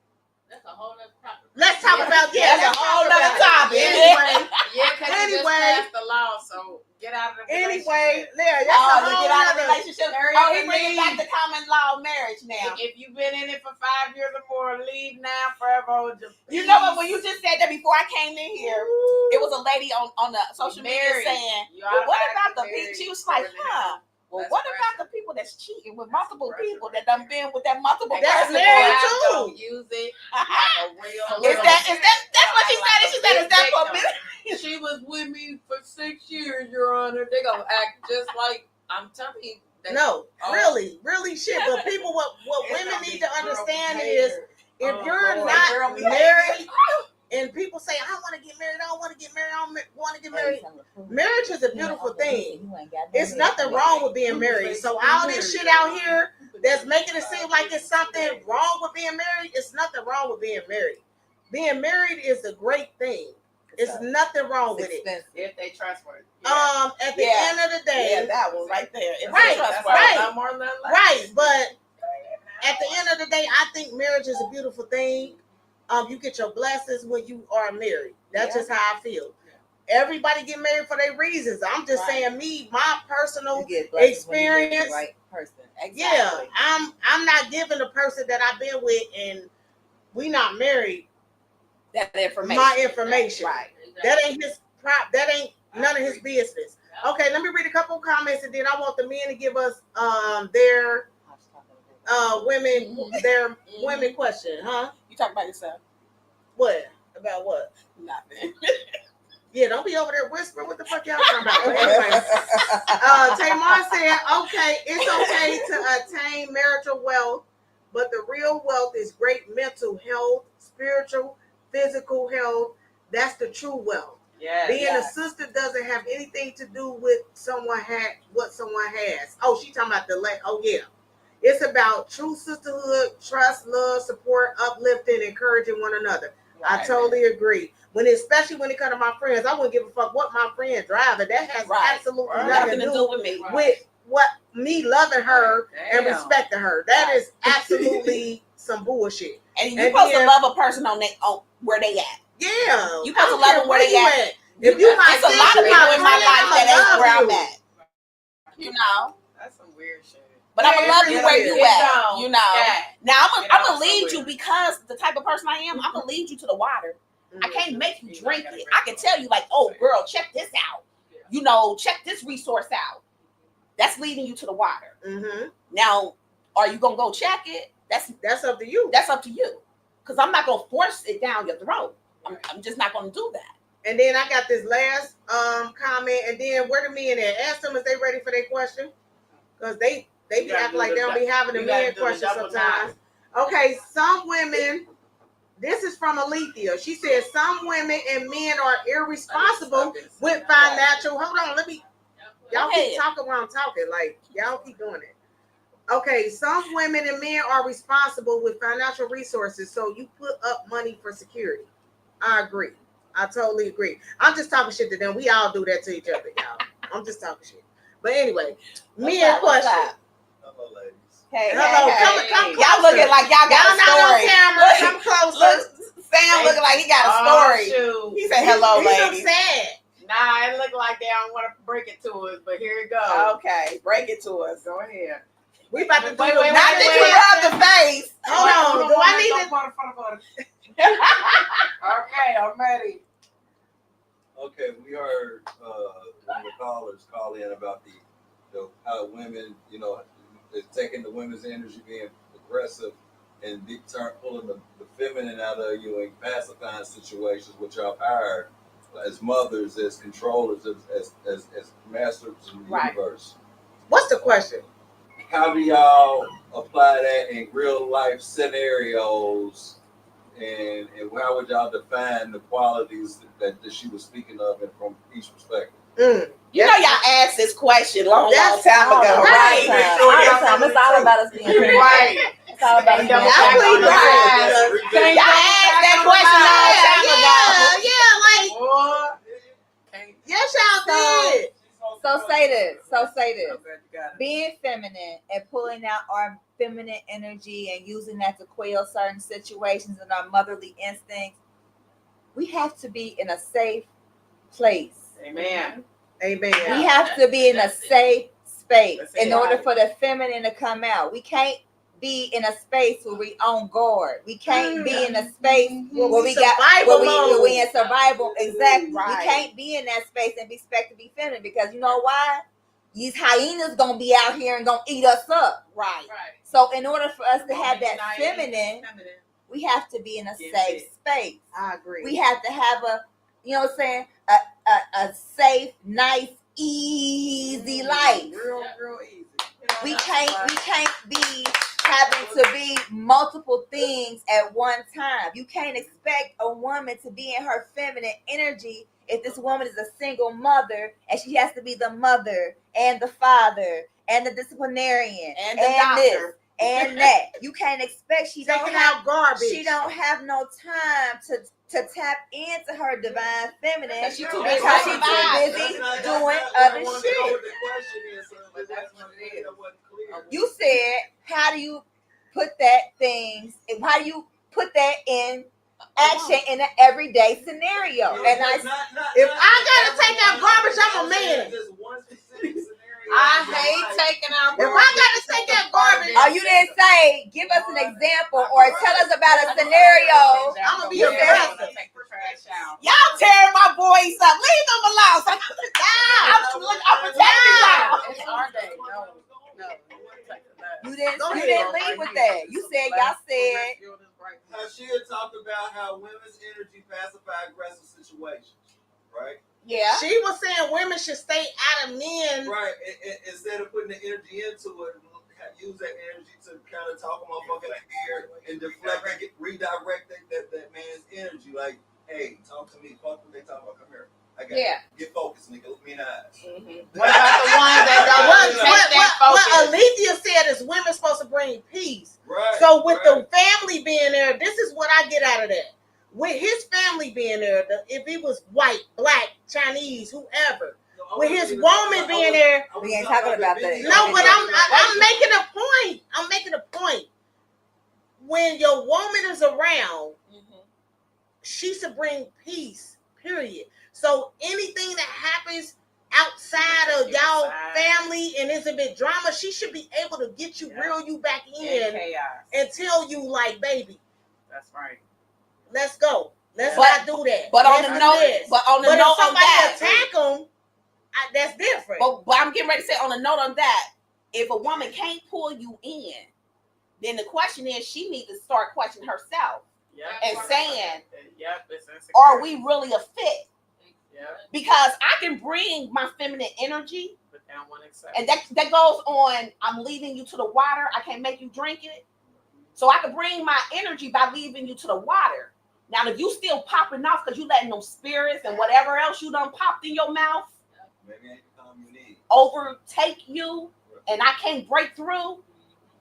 Speaker 10: That's a whole other topic.
Speaker 6: Let's talk about
Speaker 7: that's a whole other topic.
Speaker 6: Anyway,
Speaker 10: because just passed the law, so Get out of the
Speaker 6: Anyway,
Speaker 10: relationship.
Speaker 6: yeah, that's
Speaker 7: Oh,
Speaker 6: a
Speaker 7: to
Speaker 6: whole
Speaker 7: get out of the
Speaker 6: nother.
Speaker 7: relationship.
Speaker 10: Marry
Speaker 7: Oh,
Speaker 10: up
Speaker 7: he
Speaker 10: and
Speaker 7: bringing back
Speaker 10: leave.
Speaker 7: the common law of marriage now.
Speaker 10: If you've been in it for 5 years or more, leave now, forever hold your
Speaker 7: You know what?
Speaker 10: peace.
Speaker 7: When you just said that before I came in here, it was a lady on the social media
Speaker 10: Married.
Speaker 7: saying,
Speaker 10: You
Speaker 7: well, what
Speaker 10: automatically
Speaker 7: about the
Speaker 10: married
Speaker 7: people? She was like,
Speaker 10: before
Speaker 7: well,
Speaker 10: That's
Speaker 7: what
Speaker 10: pressure.
Speaker 7: about the people that's cheating with multiple
Speaker 10: pressure.
Speaker 7: people that done been with that multiple
Speaker 6: That's
Speaker 7: person?
Speaker 6: married
Speaker 7: for-
Speaker 6: too.
Speaker 10: Don't use it like a real.
Speaker 7: Is that's what she said? And she said, is that for a
Speaker 10: victim.
Speaker 7: minute?
Speaker 10: She was with me for 6 years, Your Honor. They gonna act just like I'm telling you.
Speaker 6: No, really shit. But people, what
Speaker 10: It's
Speaker 6: women
Speaker 10: gonna
Speaker 6: need
Speaker 10: be
Speaker 6: to
Speaker 10: girl
Speaker 6: understand
Speaker 10: behavior.
Speaker 6: is if
Speaker 10: Oh,
Speaker 6: you're
Speaker 10: Lord.
Speaker 6: not
Speaker 7: Girl behavior.
Speaker 6: married, and people say, I want to get married, I want to get married, I want to get married. Marriage is a beautiful thing. It's nothing wrong with being married. So all this shit out here that's making it seem like it's something wrong with being married, it's nothing wrong with being married. Being married is a great thing. It's nothing wrong with it.
Speaker 10: If they trustworthy.
Speaker 6: At the end of the day,
Speaker 7: Yeah, that one right there. It's
Speaker 6: Right,
Speaker 7: trustworthy.
Speaker 6: right.
Speaker 10: Not more than less.
Speaker 6: right, but at the end of the day, I think marriage is a beautiful thing. You get your blessings when you are married. That's just how I feel. Everybody get married for their reasons. I'm just saying, me, my personal experience.
Speaker 8: Right person. Exactly.
Speaker 6: Yeah, I'm not giving the person that I've been with and we not married
Speaker 7: That information.
Speaker 6: my information.
Speaker 7: Right.
Speaker 6: That ain't his that ain't none of his business. Okay, let me read a couple of comments and then I want the men to give us their women question, huh?
Speaker 7: You talk about yourself.
Speaker 6: What? About what?
Speaker 7: Nothing.
Speaker 6: Yeah, don't be over there whispering. What the fuck y'all talking about? But anyway, Tamar said, okay, it's okay to attain marital wealth, but the real wealth is great mental health, spiritual, physical health. That's the true wealth.
Speaker 10: Yeah.
Speaker 6: Being a sister doesn't have anything to do with what someone has. Oh, she talking about oh yeah. It's about true sisterhood, trust, love, support, uplifting, encouraging one another. Right. I totally agree. Especially when it comes to my friends, I wouldn't give a fuck what my friend driving. That has absolutely nothing to do
Speaker 7: with me.
Speaker 6: With what me loving her and respecting her. That is absolutely some bullshit.
Speaker 7: And you're supposed to love a person on where they at.
Speaker 6: Yeah.
Speaker 7: You're supposed to love them where they at.
Speaker 6: If you my
Speaker 7: There's a lot of people in my life that ain't where I'm at. You know?
Speaker 10: That's some weird shit.
Speaker 7: But I'm gonna love you where you at. You know.
Speaker 10: Yeah.
Speaker 7: Now I'm gonna lead you because the type of person I am. I'm gonna lead you to the water. I can't make you drink it. I can tell you like, oh girl, check this out. You know, check this resource out. That's leading you to the water.
Speaker 6: Mm-hmm.
Speaker 7: Now, are you gonna go check it?
Speaker 6: That's up to you.
Speaker 7: That's up to you. Because I'm not gonna force it down your throat. I'm just not gonna do that.
Speaker 6: And then I got this last comment, and then where the men at? Ask them if they ready for their question, because they be acting like they don't be having the men questions sometimes. Okay, some women. This is from Alethea. She says some women and men are irresponsible with financial. Hold on, y'all keep talking while I'm talking. Like y'all keep doing it. Okay, some women and men are responsible with financial resources, so you put up money for security. I agree. I totally agree. I'm just talking shit to them. We all do that to each other, y'all. I'm just talking shit. But anyway, men question.
Speaker 5: Hello, ladies.
Speaker 8: Hey,
Speaker 6: hello, come closer.
Speaker 7: Y'all looking like y'all got a
Speaker 6: not
Speaker 7: story.
Speaker 6: on camera. Come closer.
Speaker 7: Sam looking like he got a story.
Speaker 10: Shoot.
Speaker 7: He said, "Hello, ladies."
Speaker 6: Sad.
Speaker 10: Nah, it look like they don't want to break it to us, but here it goes.
Speaker 7: Okay, break it to us.
Speaker 10: Go ahead.
Speaker 6: We about to do
Speaker 7: Not that you rub the face.
Speaker 6: Hold on. Do I need to?
Speaker 10: Okay, I'm ready.
Speaker 5: Okay, we heard one of the callers call in about the how women, is taking the women's energy, being aggressive, and pulling the feminine out of you and pacifying situations, which y'all hired as mothers, as controllers, as masters in the universe.
Speaker 6: What's the question?
Speaker 5: How do y'all apply that in real life scenarios? And how would y'all define the qualities that she was speaking of and from each perspective?
Speaker 7: You know y'all asked this question long time ago, right?
Speaker 8: It's all about us being
Speaker 10: right.
Speaker 8: It's all about us being
Speaker 7: Y'all asked that question long time ago.
Speaker 6: Yeah, like yes, y'all did.
Speaker 8: So say this. Being feminine and pulling out our feminine energy and using that to quell certain situations and our motherly instincts, we have to be in a safe place.
Speaker 10: Amen.
Speaker 6: Amen.
Speaker 8: We have to be in a safe space in order
Speaker 7: Right.
Speaker 8: for the feminine to come out. We can't be in a space where we on guard. We can't be in a space where we in survival. Exactly.
Speaker 7: Right.
Speaker 8: We can't be in that space and expect to be feminine because you know why? These hyenas gonna be out here and gonna eat us up.
Speaker 7: Right.
Speaker 8: So in order for us to have that feminine, we have to be in a safe space.
Speaker 6: I agree.
Speaker 8: We have to have a, you know what I'm saying, a safe, nice, easy life.
Speaker 6: Real easy.
Speaker 8: We can't be having to be multiple things at one time. You can't expect a woman to be in her feminine energy if this woman is a single mother and she has to be the mother and the father and the disciplinarian
Speaker 7: And the doctor.
Speaker 8: this and that. You can't expect she
Speaker 6: Taking out garbage.
Speaker 8: She don't have no time to tap into her divine feminine
Speaker 7: Because she's too
Speaker 8: because
Speaker 7: busy
Speaker 8: she's too busy doing other shit. You said, how do you put that in action in an everyday scenario? And
Speaker 6: if I gotta take out garbage, I'm a man.
Speaker 7: I hate taking out
Speaker 6: If I gotta take out garbage,
Speaker 8: oh, you didn't say, give us an example or tell us about a scenario.
Speaker 6: I'm gonna be aggressive.
Speaker 7: Y'all tearing my boys up. Leave them alone. I'm protecting y'all. It's our day. No.
Speaker 8: You didn't lead with that. You said y'all said
Speaker 13: She had talked about how women's energy pacify aggressive situations, right?
Speaker 7: Yeah.
Speaker 6: She was saying women should stay out of men.
Speaker 13: Right. Instead of putting the energy into it, use that energy to kind of talk a motherfucker in the ear and deflect and redirect that man's energy. Like, hey, talk to me. Fuck what they talk about. Come here. I got you. Get focused, nigga. Look me in the eyes.
Speaker 7: What about the ones that don't take that focus?
Speaker 6: What Alethea said is women's supposed to bring peace.
Speaker 13: Right.
Speaker 6: So with the family being there, this is what I get out of that. With his family being there, if he was white, black, Chinese, whoever, with his woman being there,
Speaker 8: we ain't talking about that.
Speaker 6: No, but I'm making a point. I'm making a point. When your woman is around, she should bring peace. Period. So anything that happens outside of y'all family and is a bit drama, she should be able to get you, reel you back in, and tell you like, baby,
Speaker 10: that's right.
Speaker 6: Let's go. Let's not do that.
Speaker 7: But on the note,
Speaker 6: if somebody attack them, that's different.
Speaker 7: But I'm getting ready to say on the note on that, if a woman can't pull you in, then the question is she needs to start questioning herself and saying, are we really a fit? Because I can bring my feminine energy, and that goes on. I'm leading you to the water. I can't make you drink it, so I can bring my energy by leading you to the water. Now, if you still popping off because you letting them spirits and whatever else you done popped in your mouth overtake you, and I can't break through,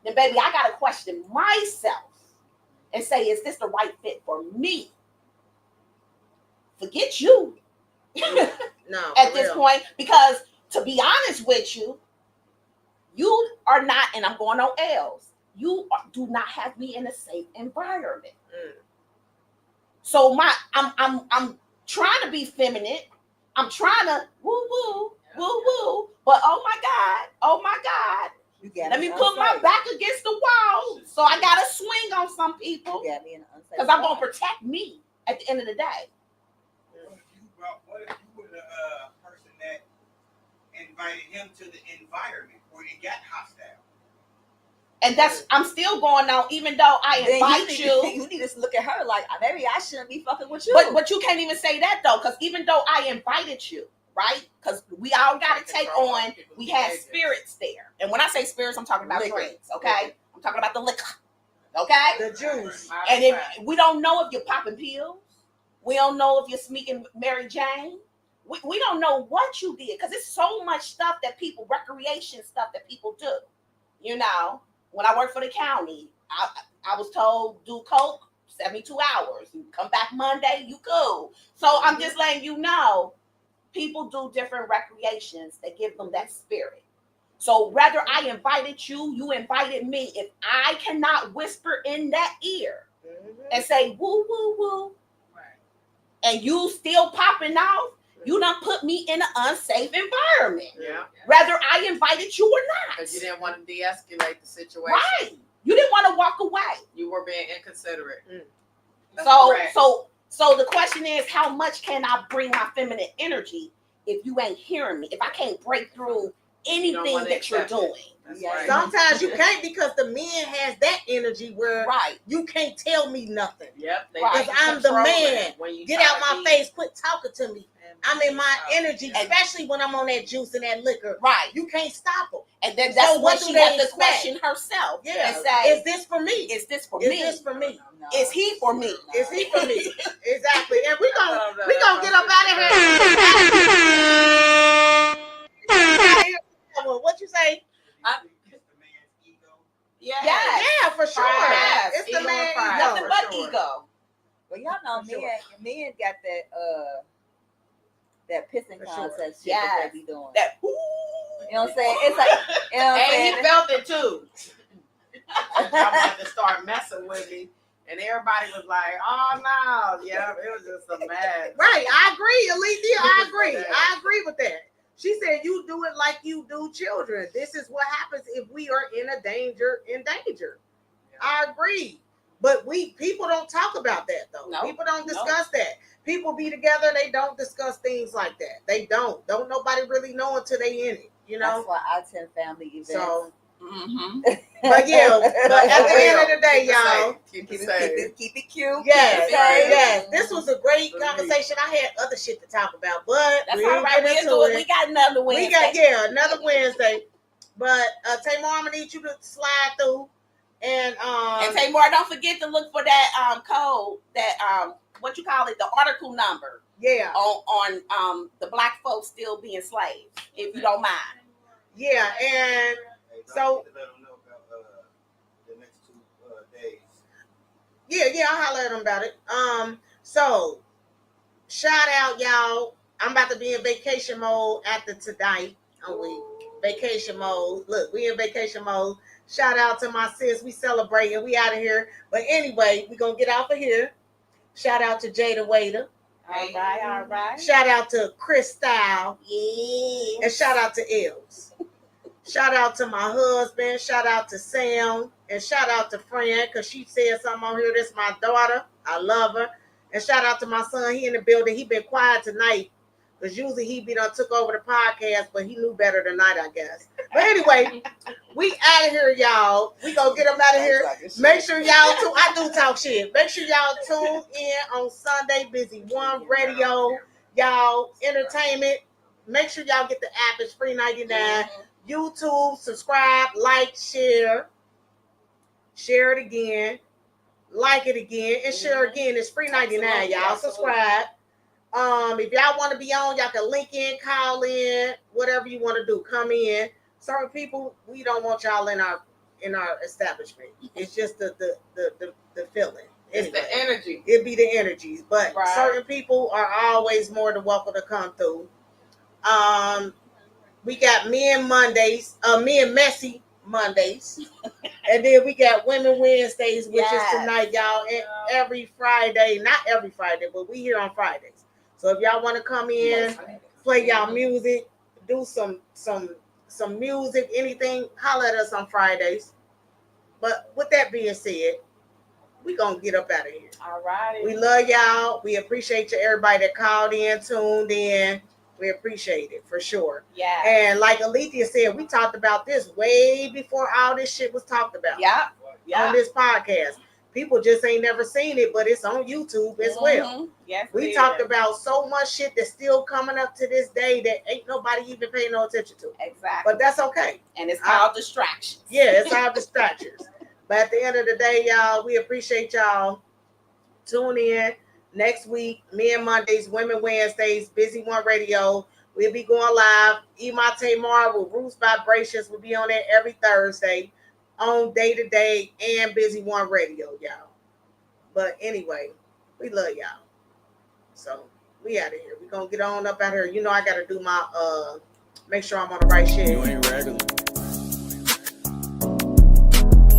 Speaker 7: then baby, I gotta question myself and say, is this the right fit for me? Forget you.
Speaker 6: No,
Speaker 7: at this point, because to be honest with you, you are not, and I'm going on L's. Do not have me in a safe environment. So I'm trying to be feminine. I'm trying to woo woo, but oh my God. Let me put my back against the wall. So I gotta swing on some people. Because I'm gonna protect me at the end of the day.
Speaker 14: What if you were the person that invited him to the environment where it got hostile?
Speaker 7: And I'm still going on, even though I invite you.
Speaker 8: You need to look at her like, maybe I shouldn't be fucking with you.
Speaker 7: But you can't even say that though, because even though I invited you, right? Because we all got to take on, we had spirits there. And when I say spirits, I'm talking about drinks, okay? I'm talking about the liquor, okay?
Speaker 6: The juice.
Speaker 7: And if we don't know if you're popping pills, we don't know if you're sneaking Mary Jane. We don't know what you did, because it's so much stuff that people, recreation stuff that people do. You know, when I worked for the county, I was told, do coke, 72 hours. You come back Monday, you cool. So I'm just letting you know, people do different recreations that give them that spirit. So whether I invited you, you invited me, if I cannot whisper in that ear and say, woo, woo, woo, and you still popping off, You done put me in an unsafe environment.
Speaker 10: Yeah.
Speaker 7: Whether I invited you or not.
Speaker 10: Because you didn't want to de-escalate the situation.
Speaker 7: Right. You didn't want to walk away.
Speaker 10: You were being inconsiderate.
Speaker 7: So the question is, how much can I bring my feminine energy if you ain't hearing me? If I can't break through anything that you're doing.
Speaker 10: Right.
Speaker 6: Sometimes you can't because the man has that energy where you can't tell me nothing.
Speaker 10: Yep.
Speaker 6: Because I'm the man. Get out my face, quit talking to me. I'm in my energy, especially when I'm on that juice and that liquor.
Speaker 7: Right.
Speaker 6: You can't stop them.
Speaker 7: And then that's what she has to question herself.
Speaker 6: Yeah.
Speaker 7: And say,
Speaker 6: is this for me?
Speaker 7: Is this for
Speaker 6: Is
Speaker 7: me?
Speaker 6: this for me?
Speaker 7: Is he for me?
Speaker 6: Is he for me? Exactly. And we gonna get up out of here. What you say?
Speaker 7: Yes.
Speaker 6: Yeah, for sure.
Speaker 7: Yes.
Speaker 6: It's the man ego.
Speaker 7: Nothing but ego.
Speaker 8: Well, y'all know men got that pissing contest shit that they be doing.
Speaker 7: That
Speaker 8: you know what I'm saying? It's like, you know what I'm saying?
Speaker 10: And he felt it too. I wanted to start messing with me. And everybody was like, oh no. Yeah, it was just a mess.
Speaker 6: Right. I agree, Alethea. I agree. I agree with that. She said, you do it like you do children. This is what happens if we are in danger. Yeah. I agree. But people don't talk about that though.
Speaker 7: Nope.
Speaker 6: People don't discuss that. People be together, they don't discuss things like that. They don't. Don't nobody really know until they in it. You know?
Speaker 8: That's why I attend family events.
Speaker 6: So but yeah, but at the end of the day, y'all,
Speaker 8: keep it cute.
Speaker 6: Yes. This was a great conversation. I had other shit to talk about, but
Speaker 7: that's all right. We got another Wednesday.
Speaker 6: Another Wednesday. But Tamar, I'm gonna need you to slide through and
Speaker 7: Tamar, don't forget to look for that code, that what you call it, the article number.
Speaker 6: Yeah.
Speaker 7: On the black folks still being slaves, if you don't mind.
Speaker 6: Yeah, and so
Speaker 13: let them know about the next 2 days.
Speaker 6: Yeah, I'll holler at them about it. So shout out, y'all. I'm about to be in vacation mode after tonight. Vacation mode. Look, we in vacation mode. Shout out to my sis. We celebrating. We out of here. But anyway, we gonna get off of here. Shout out to Jada Waiter.
Speaker 7: All right.
Speaker 6: Shout out to Chris Style.
Speaker 7: Yeah.
Speaker 6: And shout out to Els. Shout out to my husband. Shout out to Sam. And shout out to Fran, because she said something on here. This is my daughter. I love her. And shout out to my son. He in the building. He been quiet tonight. Because usually he took over the podcast, but he knew better tonight, I guess. But anyway, we out of here, y'all. We gonna get them out of here. Make sure y'all I do talk shit. Make sure y'all tune in on Sunday, Busy One Radio. Y'all, entertainment. Make sure y'all get the app. It's free 99. YouTube, subscribe, like, share. Share it again. Like it again. And share again. It's free 99, y'all. Subscribe. If y'all want to be on, y'all can link in, call in, whatever you want to do. Come in. Certain people, we don't want y'all in our establishment. It's just the feeling.
Speaker 10: It's the energy.
Speaker 6: It'd be the energies. But certain people are always more than welcome to come through. We got Men Messy Mondays. And then we got Women Wednesdays, which is tonight, y'all. And every Friday, not every Friday, but we here on Fridays. So if y'all want to come in, play y'all music, do some music, anything, holler at us on Fridays. But with that being said, we gonna get up out of here.
Speaker 7: All right.
Speaker 6: We love y'all. We appreciate you, everybody that called in, tuned in. We appreciate it for sure.
Speaker 7: Yeah.
Speaker 6: And like Alethea said, we talked about this way before all this shit was talked about.
Speaker 7: Yeah.
Speaker 6: On this podcast. People just ain't never seen it, but it's on YouTube as well.
Speaker 7: Yes,
Speaker 6: we talked about so much shit that's still coming up to this day that ain't nobody even paying no attention to.
Speaker 7: Exactly.
Speaker 6: But that's okay.
Speaker 7: And it's called distractions.
Speaker 6: Yeah, it's all distractions. But at the end of the day, y'all, we appreciate y'all. Tune in next week. Men Mondays, Women Wednesdays, Busy One Radio. We'll be going live. Imate Mar with Roots Vibrations will be on there every Thursday on Day to Day and Busy One Radio, y'all. But anyway, we love y'all. So we out of here. We gonna get on up out here. You know I gotta do my make sure I'm on the right shit.
Speaker 1: You ain't regular.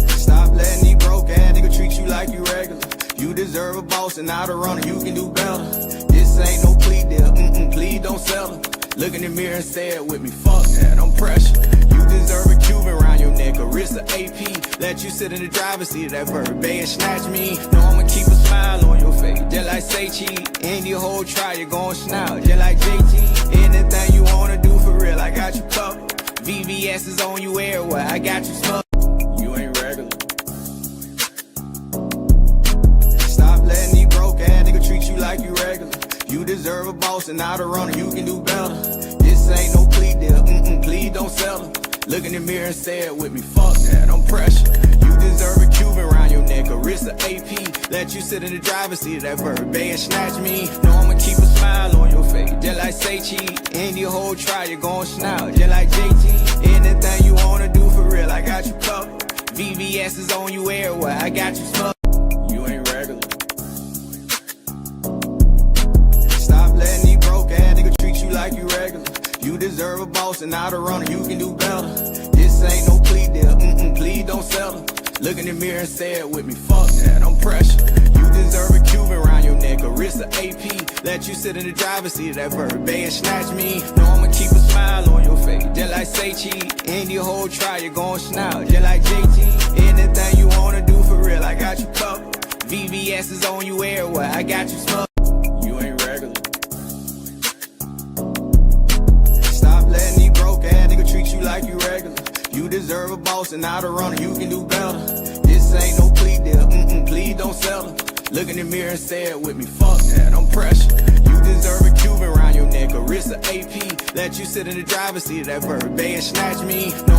Speaker 1: Stop letting these broke ass nigga treat you like you regular. You deserve a boss and not a runner. You can do better. This ain't no plea deal. Please please don't sell them. Look in the mirror and say it with me, fuck that, I'm pressure. You deserve a Cuban around your neck, a wrist of AP. Let you sit in the driver's seat of that Verb Bay and snatch me. Know I'ma keep a smile on your face, just like say cheese. In your whole try, you're gon' snout, just like JT. Anything you wanna do for real, I got you covered. VVS is on you everywhere, I got you smothered. You ain't regular. Stop letting these broke ass nigga treat you like you regular. You deserve a boss and not a runner, you can do better. This ain't no plea deal, please don't sell them. Look in the mirror and say it with me, fuck that, I'm pressure. You deserve a Cuban around your neck, a wrist of AP. Let you sit in the driver's seat of that Verb Bay and snatch me. Know I'ma keep a smile on your face, just like say cheese. In your whole try, you're gon' snout, just like JT. Anything you wanna do for real, I got you covered. VVS is on you everywhere, I got you smothered. You ain't regular. Stop letting these broke ass nigga treat you like you regular. You deserve a boss and not a runner, you can do better. This ain't no plea deal, please don't sell them. Look in the mirror and say it with me, fuck that, I'm pressure. You deserve a Cuban around your neck, a wrist of AP. Let you sit in the driver's seat of that Verb Bay and snatch me. Know I'ma keep a smile on your face, just like say cheese. In your whole try, you're gon' snout, just like JT. Anything you wanna do for real, I got you covered. VVS is on you everywhere, I got you smothered. You ain't regular. Stop letting these broke ass nigga treat you like you regular. You deserve a boss and not a runner, you can do better. This ain't no plea deal, please don't sell them. Look in the mirror and say it with me, fuck that, I'm pressure. You deserve a Cuban around your neck, a wrist of AP. Let you sit in the driver's seat of that Verb Bay and snatch me. No